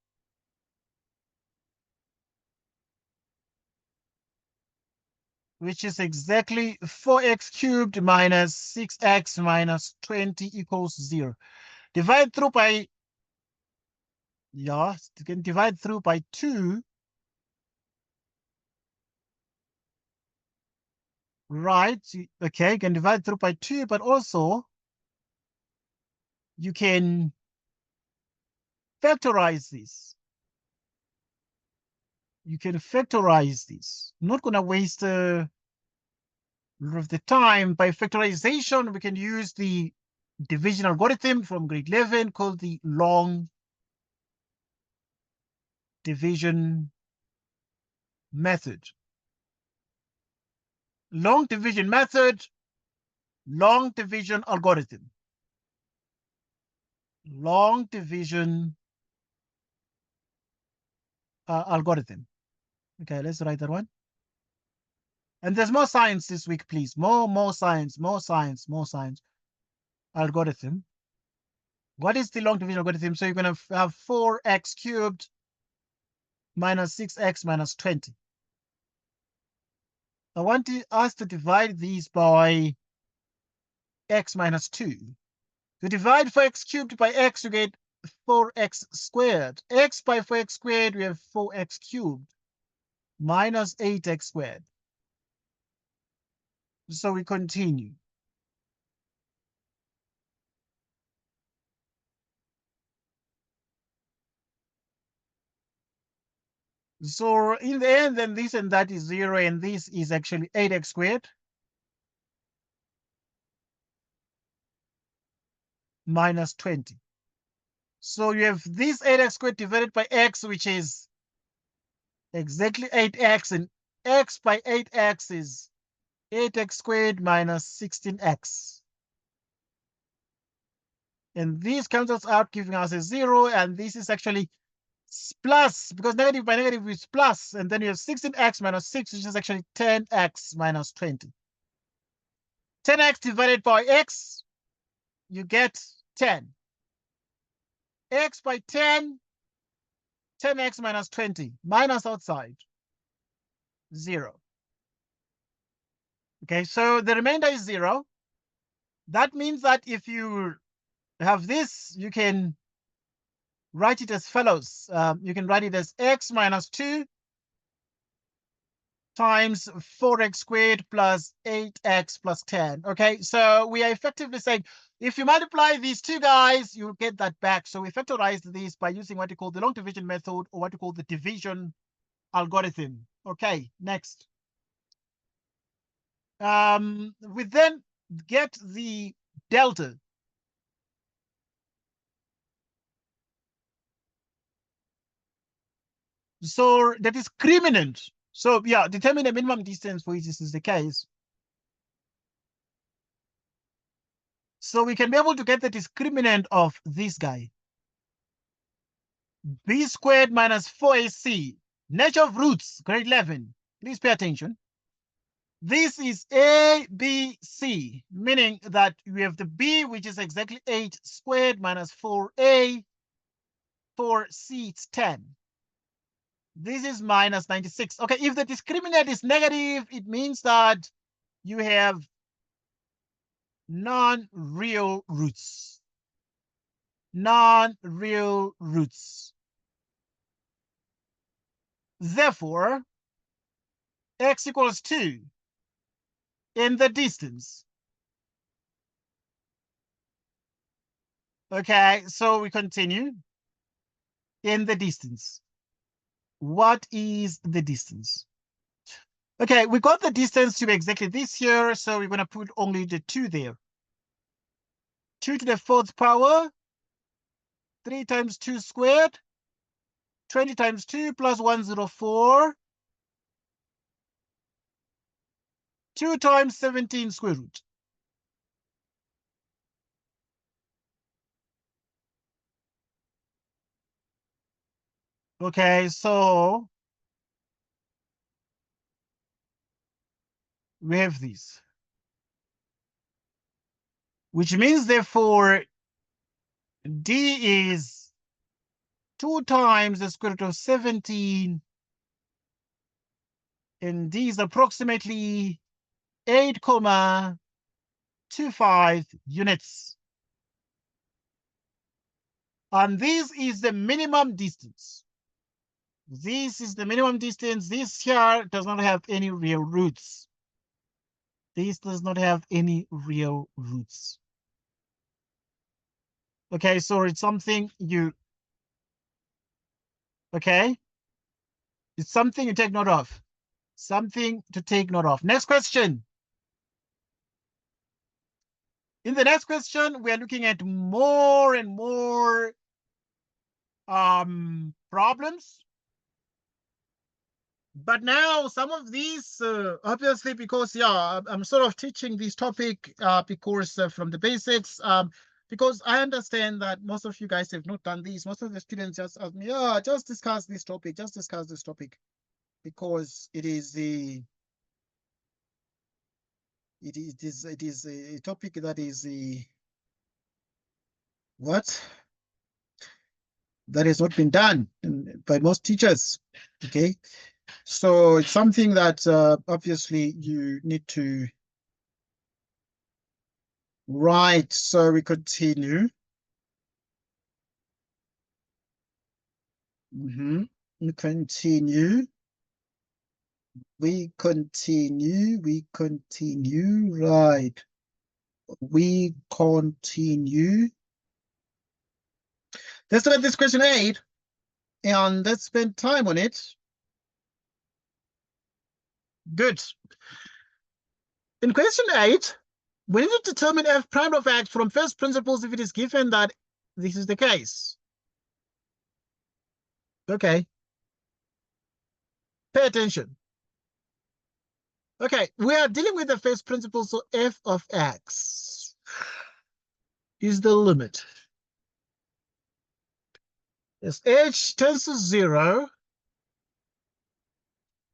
which is exactly 4x cubed minus 6x minus 20 equals 0. Divide through by, yeah, you can divide through by 2. Right, okay, you can divide through by 2, but also you can factorize this. You can factorize this. I'm not going to waste a lot of the time. By factorization, we can use the division algorithm from grade 11 called the long division method. Long division method, long division algorithm. Long division algorithm. Okay, let's write that one. And there's more science this week, please. More science, more science, more science. Algorithm. What is the long division algorithm? So you're going to have 4x cubed minus 6x minus 20. I want us to divide these by x minus 2. To divide 4x cubed by x, you get 4x squared. X by 4x squared, we have 4x cubed minus 8x squared. So we continue. So in the end, then this and that is 0, and this is actually 8x squared minus 20. So you have this 8x squared divided by x, which is exactly 8x, and x by 8x is 8x squared minus 16x. And this cancels out, giving us a 0, and this is actually plus, because negative by negative is plus, and then you have 16x minus 6, which is actually 10x minus 20. 10x divided by x, you get 10. X by 10, 10x minus 20, minus outside, 0. Okay, so the remainder is 0. That means that if you have this, you can write it as follows. You can write it as x minus 2 times 4x squared plus 8x plus 10. Okay, so we are effectively saying if you multiply these two guys, you'll get that back. So we factorized this by using what you call the long division method, or what you call the division algorithm. Okay, next. We then get the delta. So the discriminant. So yeah, determine the minimum distance for which this is the case. So we can be able to get the discriminant of this guy. B squared minus 4ac. Nature of roots, grade 11. Please pay attention. This is A, B, C, meaning that we have the B, which is exactly 8 squared minus 4A. 4C, it's 10. This is minus 96. Okay, if the discriminant is negative, it means that you have non-real roots. Non-real roots. Therefore, x equals 2 in the distance. Okay, so we continue. In the distance. What is the distance? Okay, we got the distance to be exactly this here, so we're going to put only the 2 there. 2 to the 4th power, 3 times 2 squared, 20 times 2 plus 104, 2 times 17 square root. Okay, so we have this, which means therefore D is 2 times the square root of 17, and D is approximately 8,25 units. And this is the minimum distance. This is the minimum distance. This here does not have any real roots. This does not have any real roots. Okay, so it's something you, okay? It's something you take note of. Something to take note of. Next question. In the next question, we are looking at more and more problems. But now some of these, obviously, because yeah, I'm sort of teaching this topic because from the basics, because I understand that most of you guys have not done this. Most of the students just ask me, yeah, just discuss this topic, because it is a topic that is what? That has not been done by most teachers, okay? So it's something that obviously you need to write. So we continue. We continue. We continue. We continue. Right. We continue. Let's look at this question 8, and let's spend time on it. Good. In question 8, we need to determine f prime of x from first principles if it is given that this is the case. Okay. Pay attention. Okay, we are dealing with the first principle, so f of x is the limit. As h tends to 0,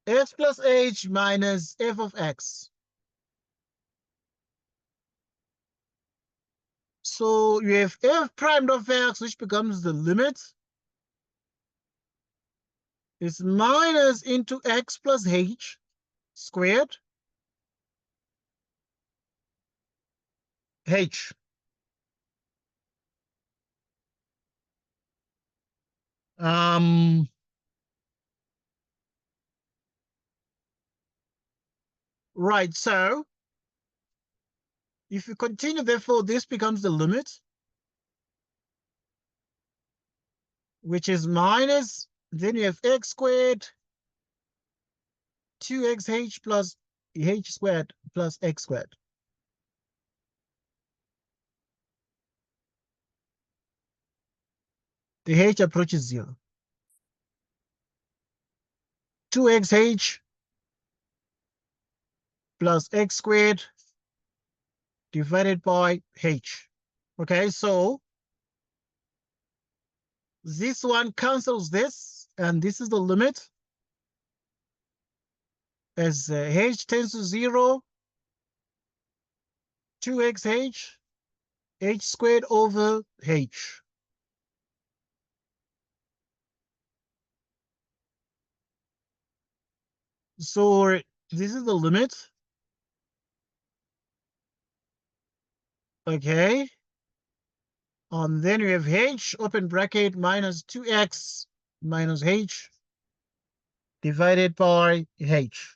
x plus h minus f of x. So you have f prime of x, which becomes the limit. It's minus into x plus h squared. H. Right, so if you continue, therefore, this becomes the limit, which is minus, then you have x squared, 2xh plus h squared plus x squared. The h approaches 0. 2xh plus x squared divided by h. Okay, so this one cancels this, and this is the limit. As h tends to 0, 2xh, h squared over h. So this is the limit. Okay. And then we have h, open bracket, minus 2x minus h divided by h.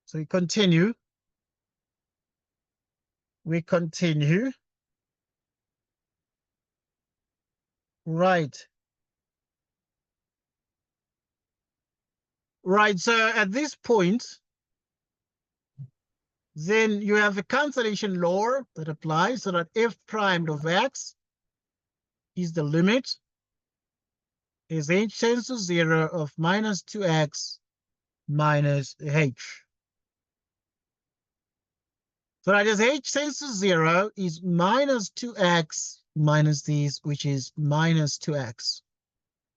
So we continue. We continue. Right. Right. So at this point, then you have a cancellation law that applies, so that f prime of x is the limit as h tends to 0 of minus 2x minus h. So that as h tends to 0 is minus 2x minus this, which is minus 2x,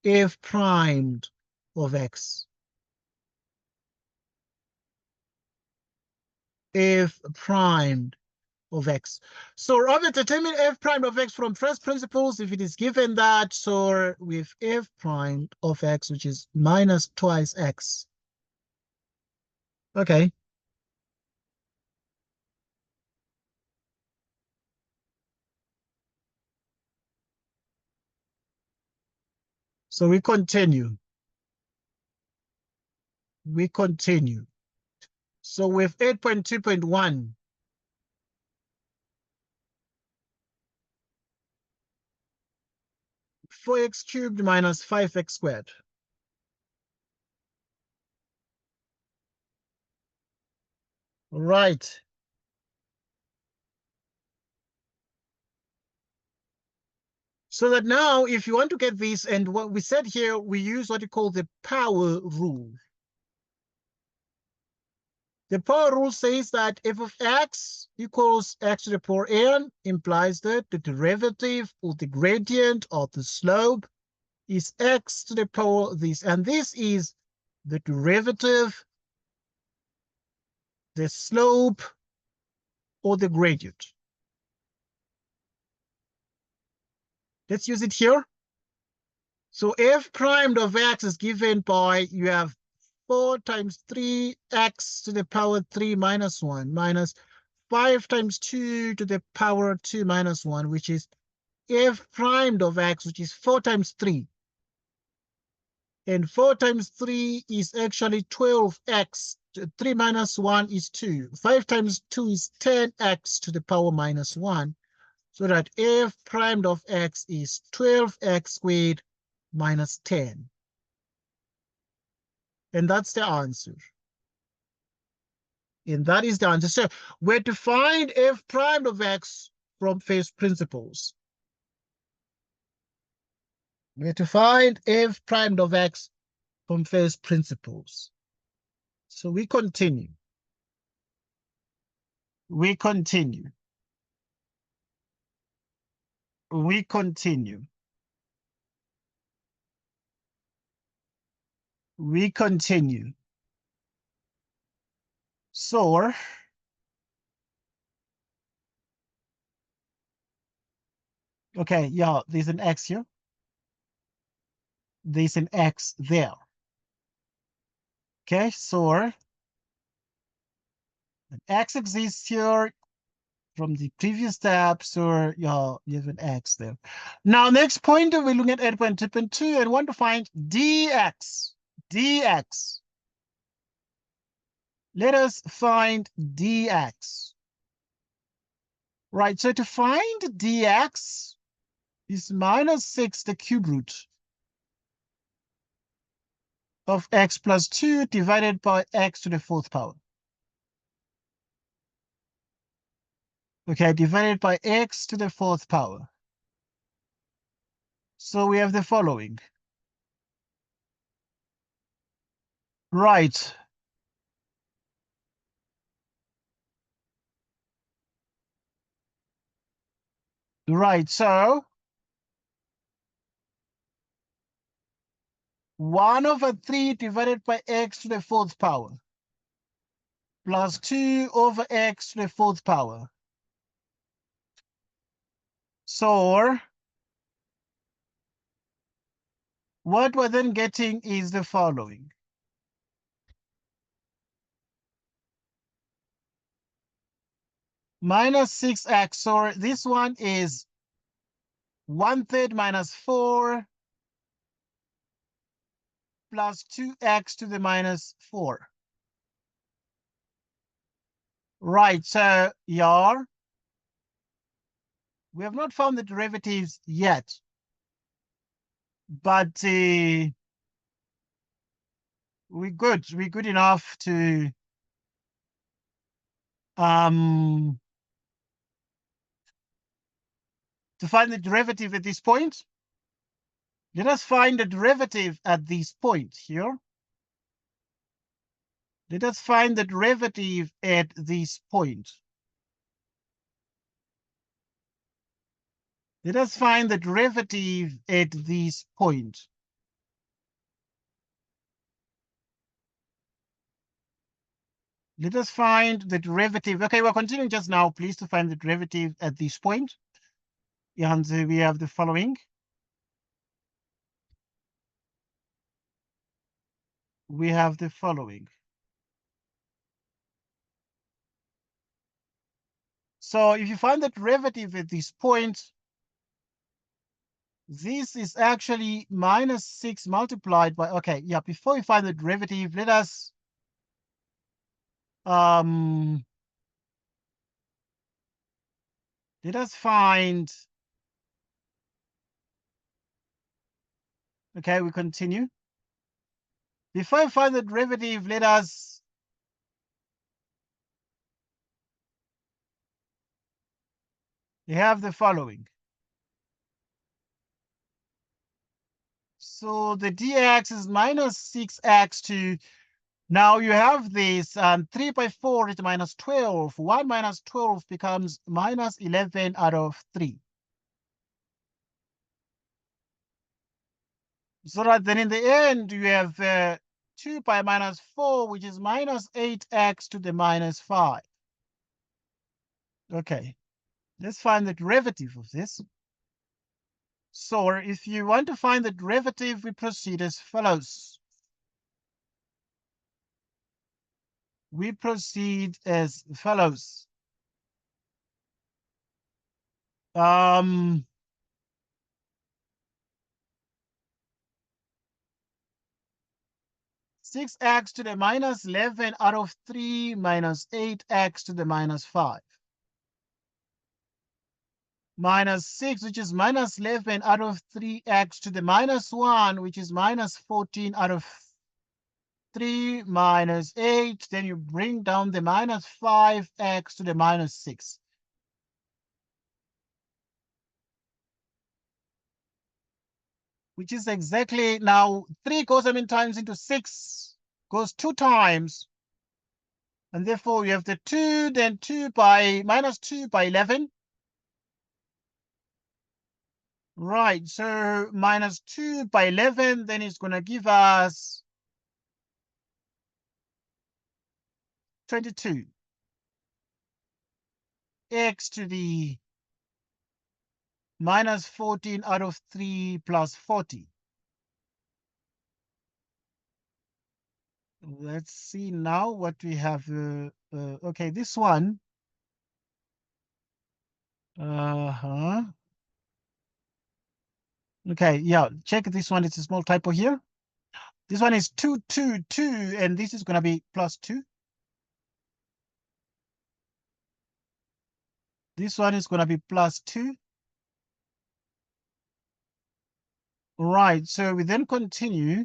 f primed of x. F primed of x. So Robert, determine f prime of x from first principles if it is given that, so with f prime of x, which is minus twice x. Okay. So we continue. We continue. So with 8.2.1, four x cubed minus 5x squared. Right. So that now, if you want to get this, and what we said here, we use what you call the power rule. The power rule says that f of x equals x to the power n implies that the derivative or the gradient or the slope is x to the power this, and this is the derivative, the slope, or the gradient. Let's use it here. So f primed of x is given by, you have 4 times 3x to the power 3 minus 1 minus 5 times 2 to the power 2 minus 1, which is f primed of x, which is 4 times 3. And 4 times 3 is actually 12x. 3 minus 1 is 2. 5 times 2 is 10x to the power minus 1. So that f primed of x is 12x squared minus 10. And that's the answer. And that is the answer. So we're to find f prime of x from first principles. We're to find f prime of x from first principles. So we continue. We continue. We continue. We continue. So okay, yeah, there's an x here. There's an x there. Okay, so an x exists here from the previous step, so yeah, you have an x there. Now, next point, we're looking at 8.2.2 and want to find dx. dx. Let us find dx. Right, so to find dx is minus 6 the cube root of x plus 2 divided by x to the fourth power. Okay, divided by x to the fourth power. So we have the following. Right. Right, so 1/3 divided by x to the fourth power plus 2/x to the fourth power. So what we're then getting is the following. Minus 6x, so this one is 1/3 minus 4 plus 2x to the minus 4. Right, so here, we have not found the derivatives yet, but we're good enough to find the derivative at this point. Let us find the derivative at this point here. Let us find the derivative at this point. Let us find the derivative at this point. Let us find the derivative. Okay, we're continuing just now, please, to find the derivative at this point. And we have the following. We have the following. So if you find the derivative at this point, this is actually minus 6 multiplied by, okay, yeah, before we find the derivative, let us find, okay, we continue. Before I find the derivative, let us have the following. So the dx is minus 6x to, now you have this 3 by 4 is minus 12. 1 minus 12 becomes minus 11 out of 3. So that then in the end, you have 2 by minus 4, which is minus 8x to the minus 5. Okay, let's find the derivative of this. So if you want to find the derivative, we proceed as follows. We proceed as follows. 6x to the minus 11 out of 3 minus 8x to the minus 5. Minus 6, which is minus 11 out of 3x to the minus 1, which is minus 14 out of 3 minus 8. Then you bring down the minus 5x to the minus 6. Which is exactly now 3 goes how many times into 6? Goes 2 times. And therefore you have the 2, then 2 by minus 2 by 11. Right, so minus 2 by 11, then it's going to give us 22. X to the minus 14 out of 3 plus 40. Let's see now what we have. Okay, this one. Okay, yeah, check this one. It's a small typo here. This one is 2, 2, 2, and this is going to be plus 2. This one is going to be plus 2. Right, so we then continue.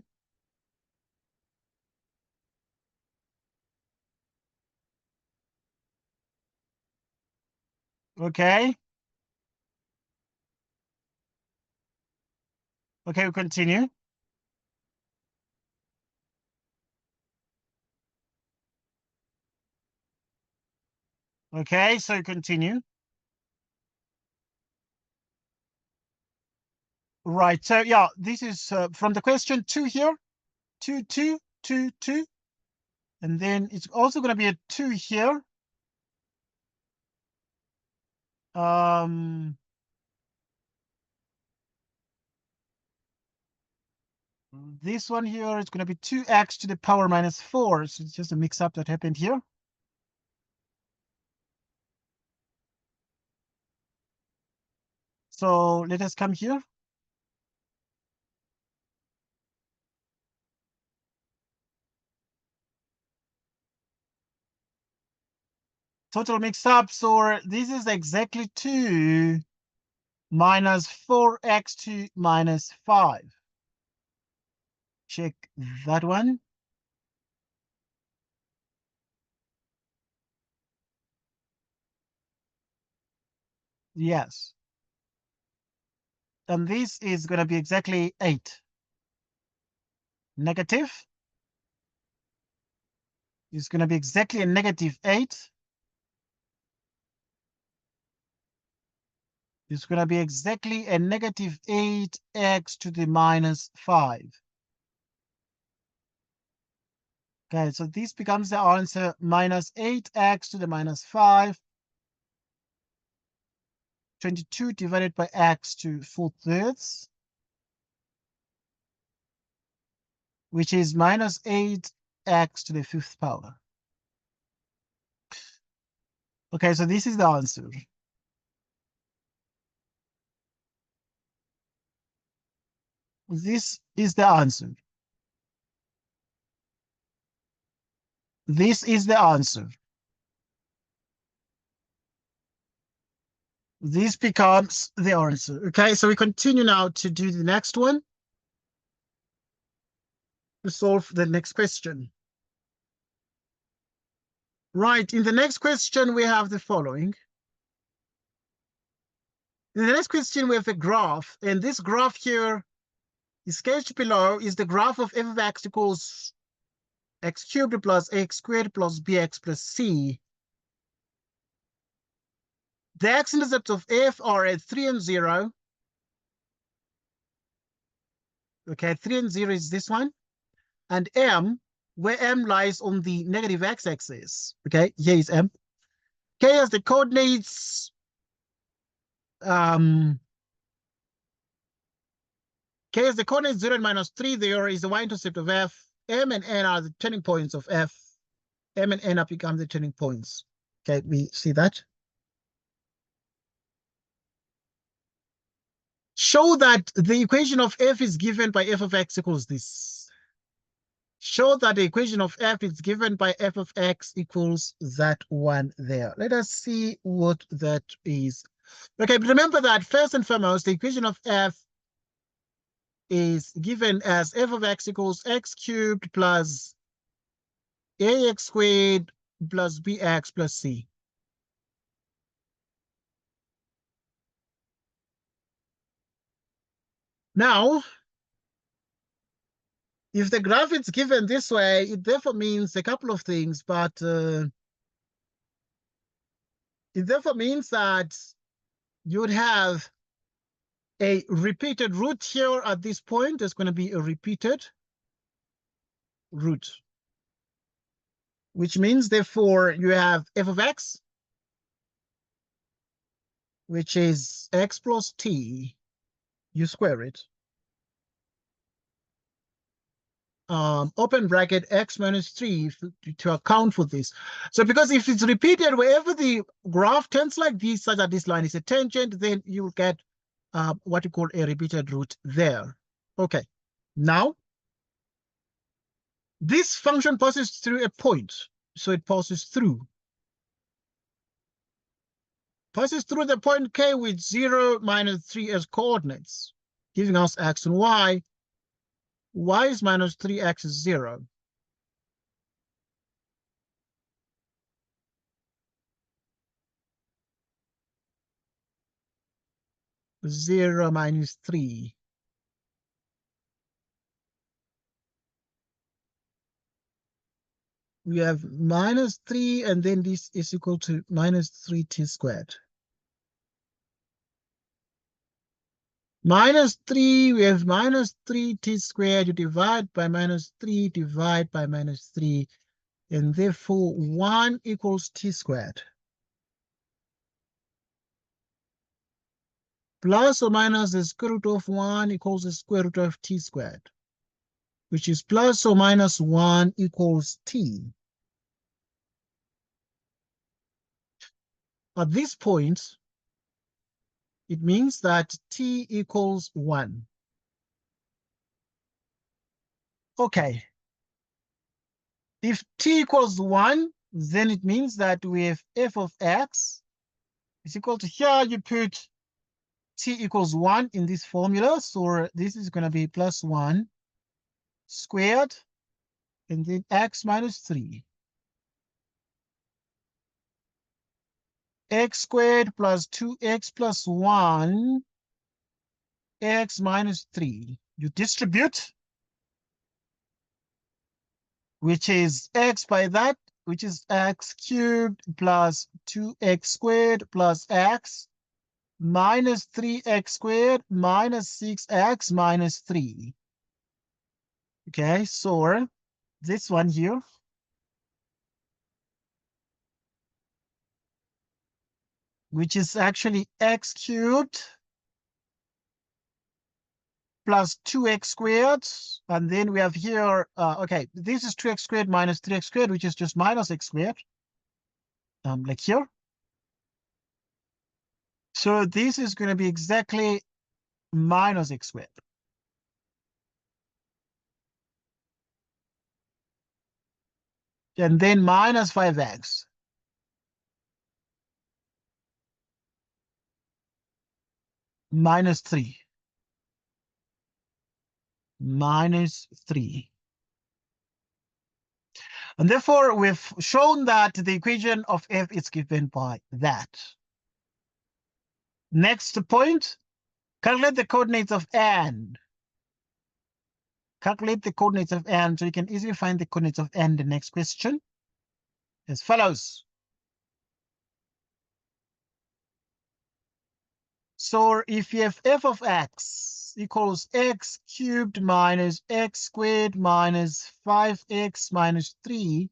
Okay. Okay, we continue. Okay, so continue. Right, so yeah, this is from the question 2 here. 2, 2, 2, 2. And then it's also going to be a 2 here. This one here is going to be 2x to the power minus 4. So it's just a mix-up that happened here. So let us come here. Total mix-up. So this is exactly 2 minus 4x to minus 5. Check that one. Yes. And this is going to be exactly 8. Negative is going to be exactly a negative 8. It's going to be exactly a negative 8x to the minus 5. Okay, so this becomes the answer, minus 8x to the minus 5. 22 divided by x to 4/3, which is minus 8x to the 5th power. Okay, so this is the answer. This is the answer. This is the answer. This becomes the answer. Okay, so we continue now to do the next one, to solve the next question. Right, in the next question, we have the following. In the next question, we have a graph, and this graph here is sketched below is the graph of f of x equals x cubed plus x squared plus bx plus c. The x-intercepts of f are at 3 and 0. Okay, 3 and 0 is this one. And m, where m lies on the negative x-axis. Okay, here is m. K has the coordinates. K has the coordinates 0 and minus 3. There is the y-intercept of f. M and n are the turning points of f. M and n have become the turning points. Okay, we see that. Show that the equation of f is given by f of x equals this. Show that the equation of f is given by f of x equals that one there. Let us see what that is. Okay, but remember that first and foremost, the equation of f is given as f of x equals x cubed plus ax squared plus bx plus c. Now, if the graph is given this way, it therefore means a couple of things, but it therefore means that you would have a repeated root here at this point. There's going to be a repeated root, which means, therefore, you have f of x, which is x plus t, you square it, open bracket x minus 3 to account for this. So because if it's repeated wherever the graph turns like this, such that this line is a tangent, then you will get what you call a repeated root there. Okay, now this function passes through a point. So it passes through the point K with 0, -3 as coordinates, giving us x and y. Y is -3x is 0. Zero minus 3. We have -3, and then this is equal to -3t squared. -3, we have -3t squared. You divide by -3, divide by -3, and therefore 1 equals t squared. Plus or minus the square root of 1 equals the square root of t squared, which is plus or minus 1 equals t. At this point, it means that t equals 1. Okay. If t equals 1, then it means that we have f of x is equal to, here you put t equals 1 in this formula. So this is going to be plus 1 squared, and then x minus 3. X squared plus 2x plus 1, x minus 3. You distribute, which is x by that, which is x cubed plus 2x squared plus x minus 3x squared minus 6x minus 3. Okay, so this one here, which is actually x cubed plus 2x squared. And then we have here, okay, this is 2x squared minus 3x squared, which is just minus x squared, like here. So this is going to be exactly minus x squared. And then minus 5x. Minus 3. Minus 3. And therefore, we've shown that the equation of f is given by that. Next point, calculate the coordinates of n. Calculate the coordinates of n, so you can easily find the coordinates of n. The next question as follows. So if you have f of x equals x cubed minus x squared minus 5x minus 3,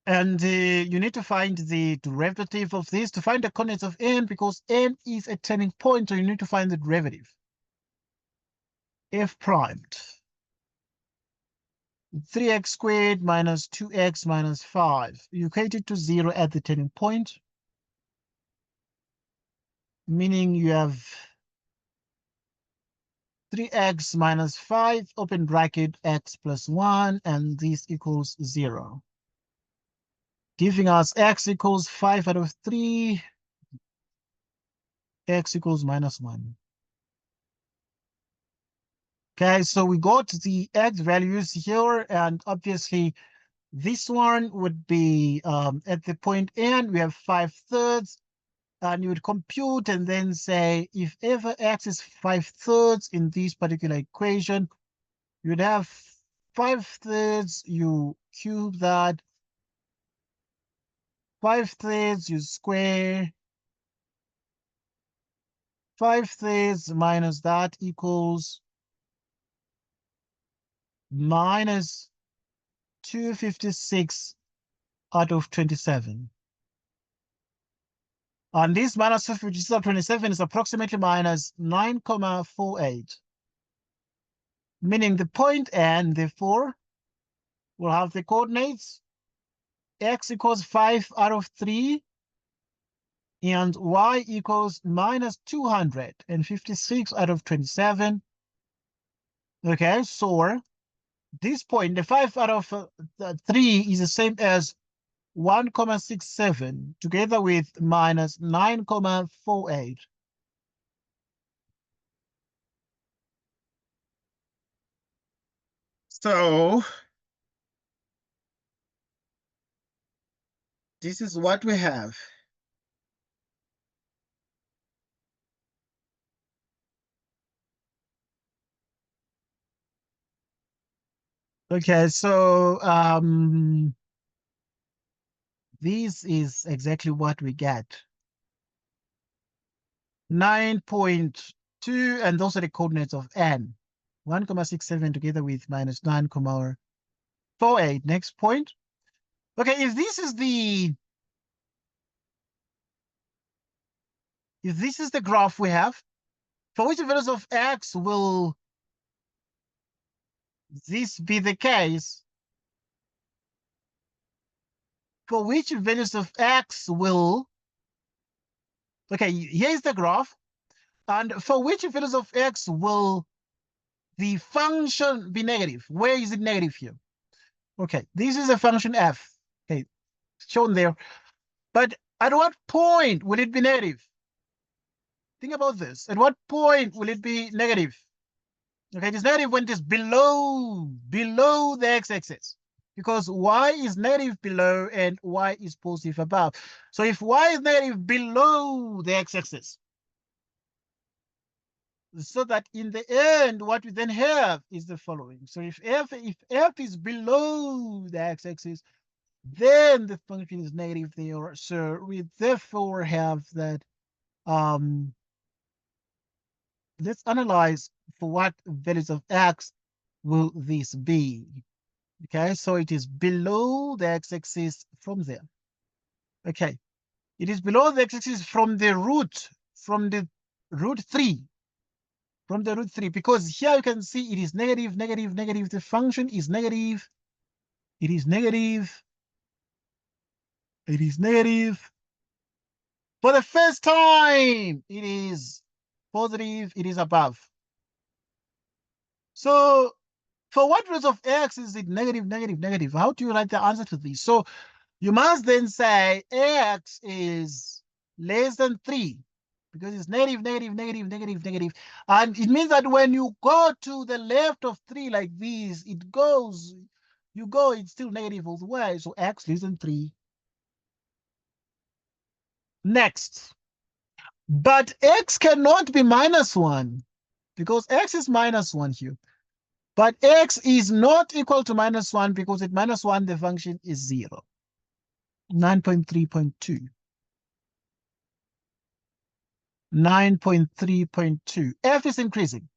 and you need to find the derivative of this to find the coordinates of n, because n is a turning point, so you need to find the derivative. F primed. 3x squared minus 2x minus 5. You equate it to 0 at the turning point, meaning you have 3x minus 5, open bracket, x plus 1, and this equals 0. Giving us x equals 5 out of 3, x equals minus 1. Okay, so we got the x values here, and obviously this one would be at the point n, we have 5/3, and you would compute and then say if ever x is 5/3 in this particular equation, you'd have 5/3, you cube that, 5/3, you square, 5/3 minus that equals minus 256 out of 27. And this minus 256 out of 27 is approximately minus 9,48, meaning the point n, therefore, will have the coordinates x equals 5 out of 3 and y equals minus 256 out of 27. Okay, so this point, the 5 out of 3 is the same as 1,67 together with minus 9,48. So this is what we have. Okay, so this is exactly what we get. 9.2, and those are the coordinates of n. 1,67 together with minus 9,48. Next point. Okay, if this is the graph we have, for which values of x will this be the case? For which values of x will, okay, here's the graph, and for which values of x will the function be negative? Where is it negative here? Okay, this is a function f, okay, shown there. But at what point will it be negative? Think about this. At what point will it be negative? Okay, it is negative when it is below the x-axis, because y is negative below and y is positive above. So if y is negative below the x-axis, so that in the end, what we then have is the following. So if f is below the x-axis, then the function is negative there. So we therefore have that. Let's analyze for what values of x will this be. Okay, so it is below the x-axis from there. Okay, it is below the x-axis from the root 3. From the root 3, because here you can see it is negative, negative, negative. The function is negative. It is negative. It is negative. For the first time, it is positive. It is above. So for what values of x is it negative, negative, negative? How do you write the answer to this? So you must then say x is less than 3, because it's negative, negative, negative, negative, negative. And it means that when you go to the left of 3 like this, it's still negative all the way. So x less than 3. Next. But x cannot be minus 1, because x is minus 1 here. But x is not equal to minus 1, because at minus 1, the function is 0. 9.3.2. 9.3.2. F is increasing.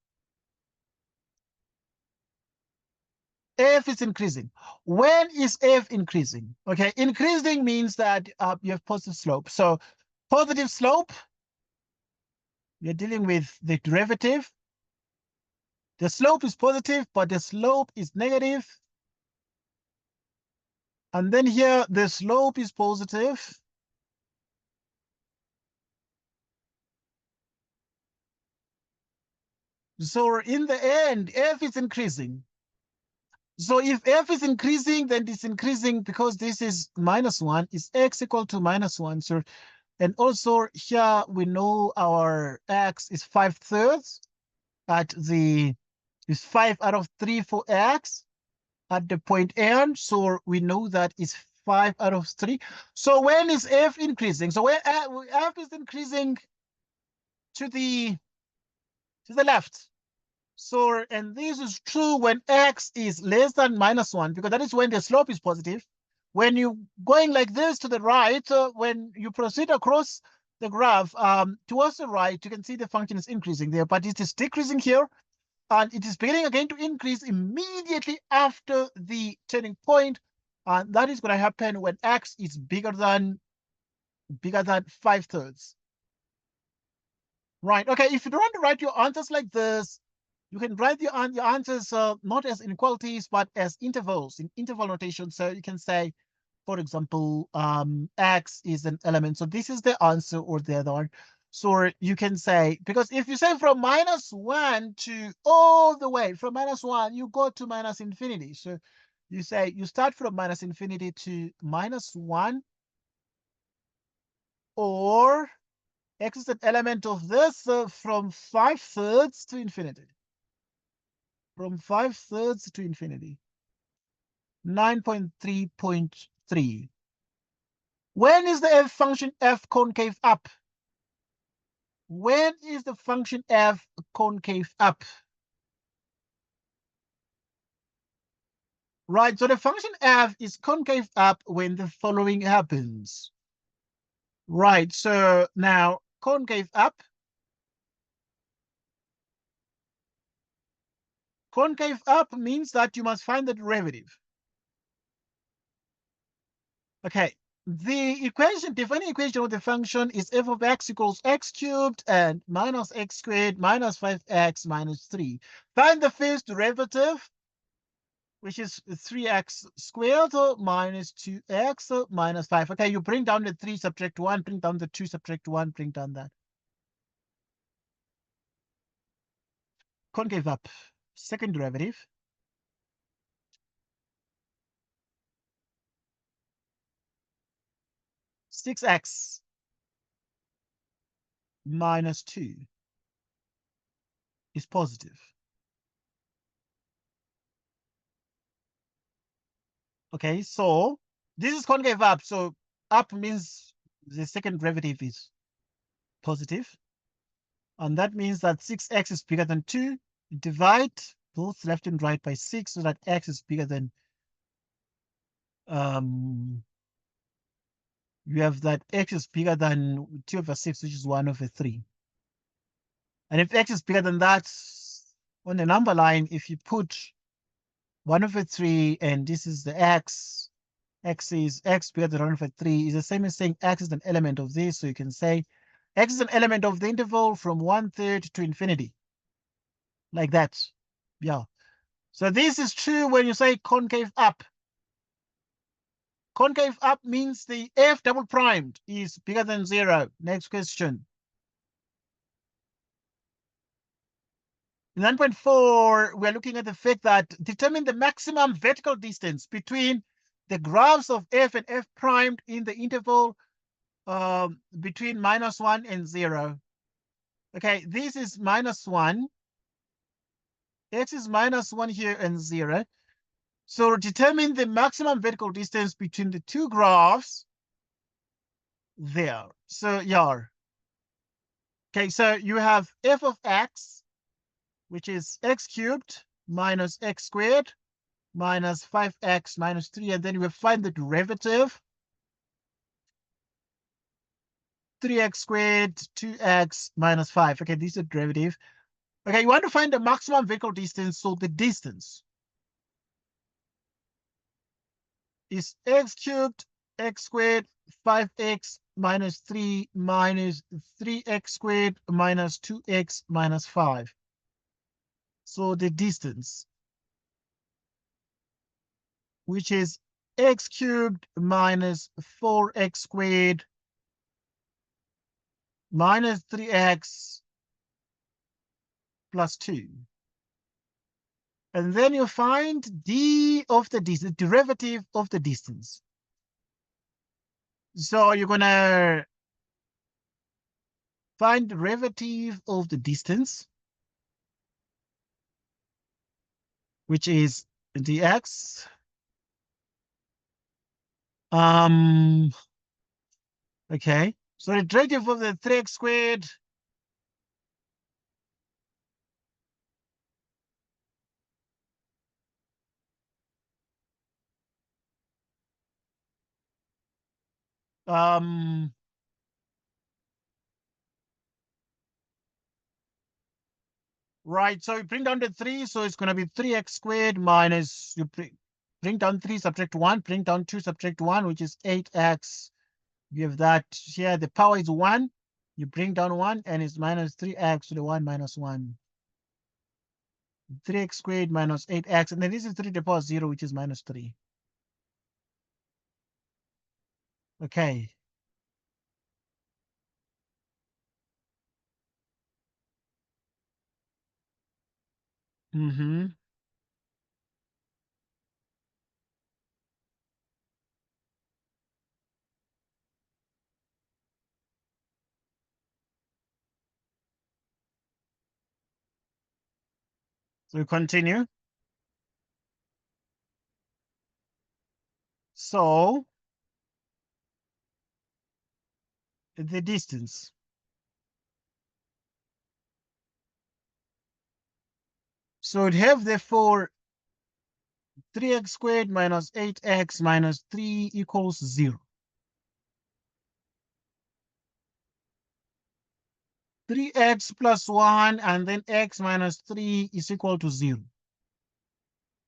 F is increasing. When is F increasing? Okay, increasing means that you have positive slope. So positive slope, you're dealing with the derivative. The slope is positive, but the slope is negative. And then here, the slope is positive. So in the end, F is increasing. So if F is increasing, then it's increasing because this is minus 1. Is x equal to minus 1? So, and also here we know our x is 5/3 at the is 5 out of 3 for x at the point n. So we know that is 5 out of 3. So when is f increasing? So when f is increasing to the left. So, and this is true when x is less than -1, because that is when the slope is positive. When you going like this to the right, when you proceed across the graph towards the right, you can see the function is increasing there, but it is decreasing here, and it is beginning again to increase immediately after the turning point. And that is going to happen when x is bigger than 5/3. Right. Okay. If you don't want to write your answers like this, you can write your answers not as inequalities, but as intervals in interval notation. So you can say, for example, x is an element. So this is the answer or the other one. So you can say, because if you say from -1 to all the way, from -1, you go to -infinity. So you say you start from -infinity to -1, or x is an element of this from 5/3 to infinity. From 5/3 to infinity. 9.3.3. When is the f function f concave up? When is the function f concave up? Right, so the function f is concave up when the following happens. Right, so now concave up. Concave up means that you must find the derivative. Okay, the equation, defining equation of the function is f of x equals x cubed and minus x squared minus 5x minus 3. Find the first derivative, which is 3x squared minus 2x minus 5. Okay, you bring down the 3, subtract 1, bring down the 2, subtract 1, bring down that. Concave up. Second derivative. Six x minus 2 is positive. Okay, so this is concave up. So up means the second derivative is positive. And that means that 6x is bigger than 2. Divide both left and right by 6 so that x is bigger than, you have that x is bigger than 2/6, which is 1/3. And if x is bigger than that, on the number line, if you put 1/3 and this is the x is x bigger than 1/3 is the same as saying x is an element of this. So you can say x is an element of the interval from 1/3 to infinity. Like that. Yeah. So this is true when you say concave up. Concave up means the f double primed is bigger than 0. Next question. 9.4, we're looking at the fact that determine the maximum vertical distance between the graphs of f and f primed in the interval between -1 and 0. Okay, this is -1. X is -1 here and 0. So determine the maximum vertical distance between the two graphs there. So yeah. Okay, so you have f of x, which is x cubed minus x squared minus 5x minus 3, and then you will find the derivative. 3x squared, 2x minus 5. Okay, this is a derivative. Okay, you want to find the maximum vertical distance, so the distance is x cubed, x squared, 5x minus 3 minus 3x squared minus 2x minus 5. So the distance, which is x cubed minus 4x squared minus 3x plus 2. And then you find d of the distance, derivative of the distance. So you're going to find derivative of the distance. which is dx. Okay, so the derivative of the 3x squared right, so you bring down the 3, so it's going to be 3x squared minus, you bring down 3, subtract 1, bring down 2, subtract 1, which is 8x. You have that here, the power is 1. You bring down 1, and it's minus 3x to the 1 minus 1. 3x squared minus 8x, and then this is 3 to the power 0, which is minus 3. Okay. Mm-hmm. So we continue. So the distance. So it have therefore 3x squared minus 8x minus 3 equals 0. 3x plus 1 and then x minus 3 is equal to 0,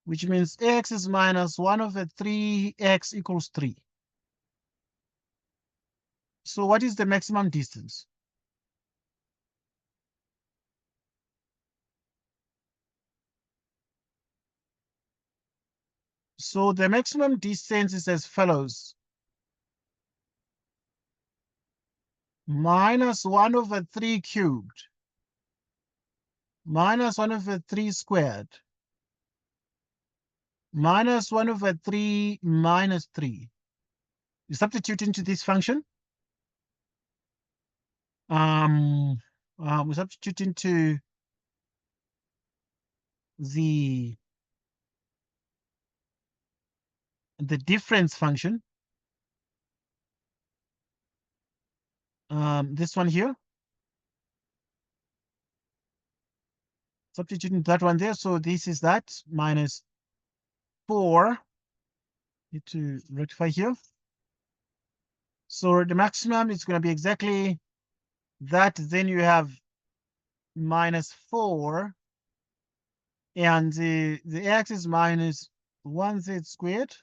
which means x is minus 1 over 3, x equals 3. So what is the maximum distance? So the maximum distance is as follows. Minus 1 over 3 cubed minus 1 over 3 squared minus 1 over 3 minus 3. You substitute into this function. We substitute into the difference function. This one here. Substituting that one there. So this is that minus 4. Need to rectify here. So the maximum is going to be exactly that. Then you have minus 4. And the x is minus 1z squared.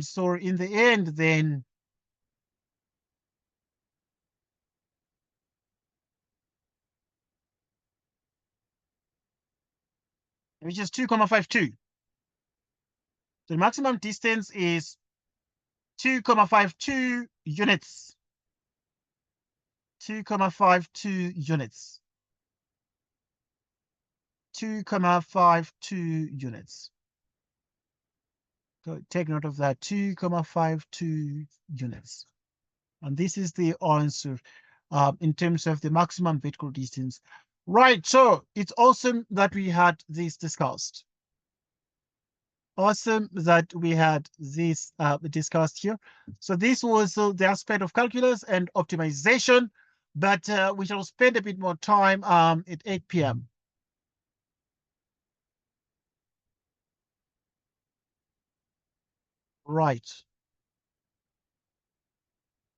So in the end, then which is 2,52. The maximum distance is 2,52 units. 2,52 units. 2,52 units. So take note of that. 2,52 units. And this is the answer in terms of the maximum vertical distance. Right, so it's awesome that we had this discussed. Awesome that we had this discussed here. So this was the aspect of calculus and optimization, but we shall spend a bit more time at 8 p.m. Right.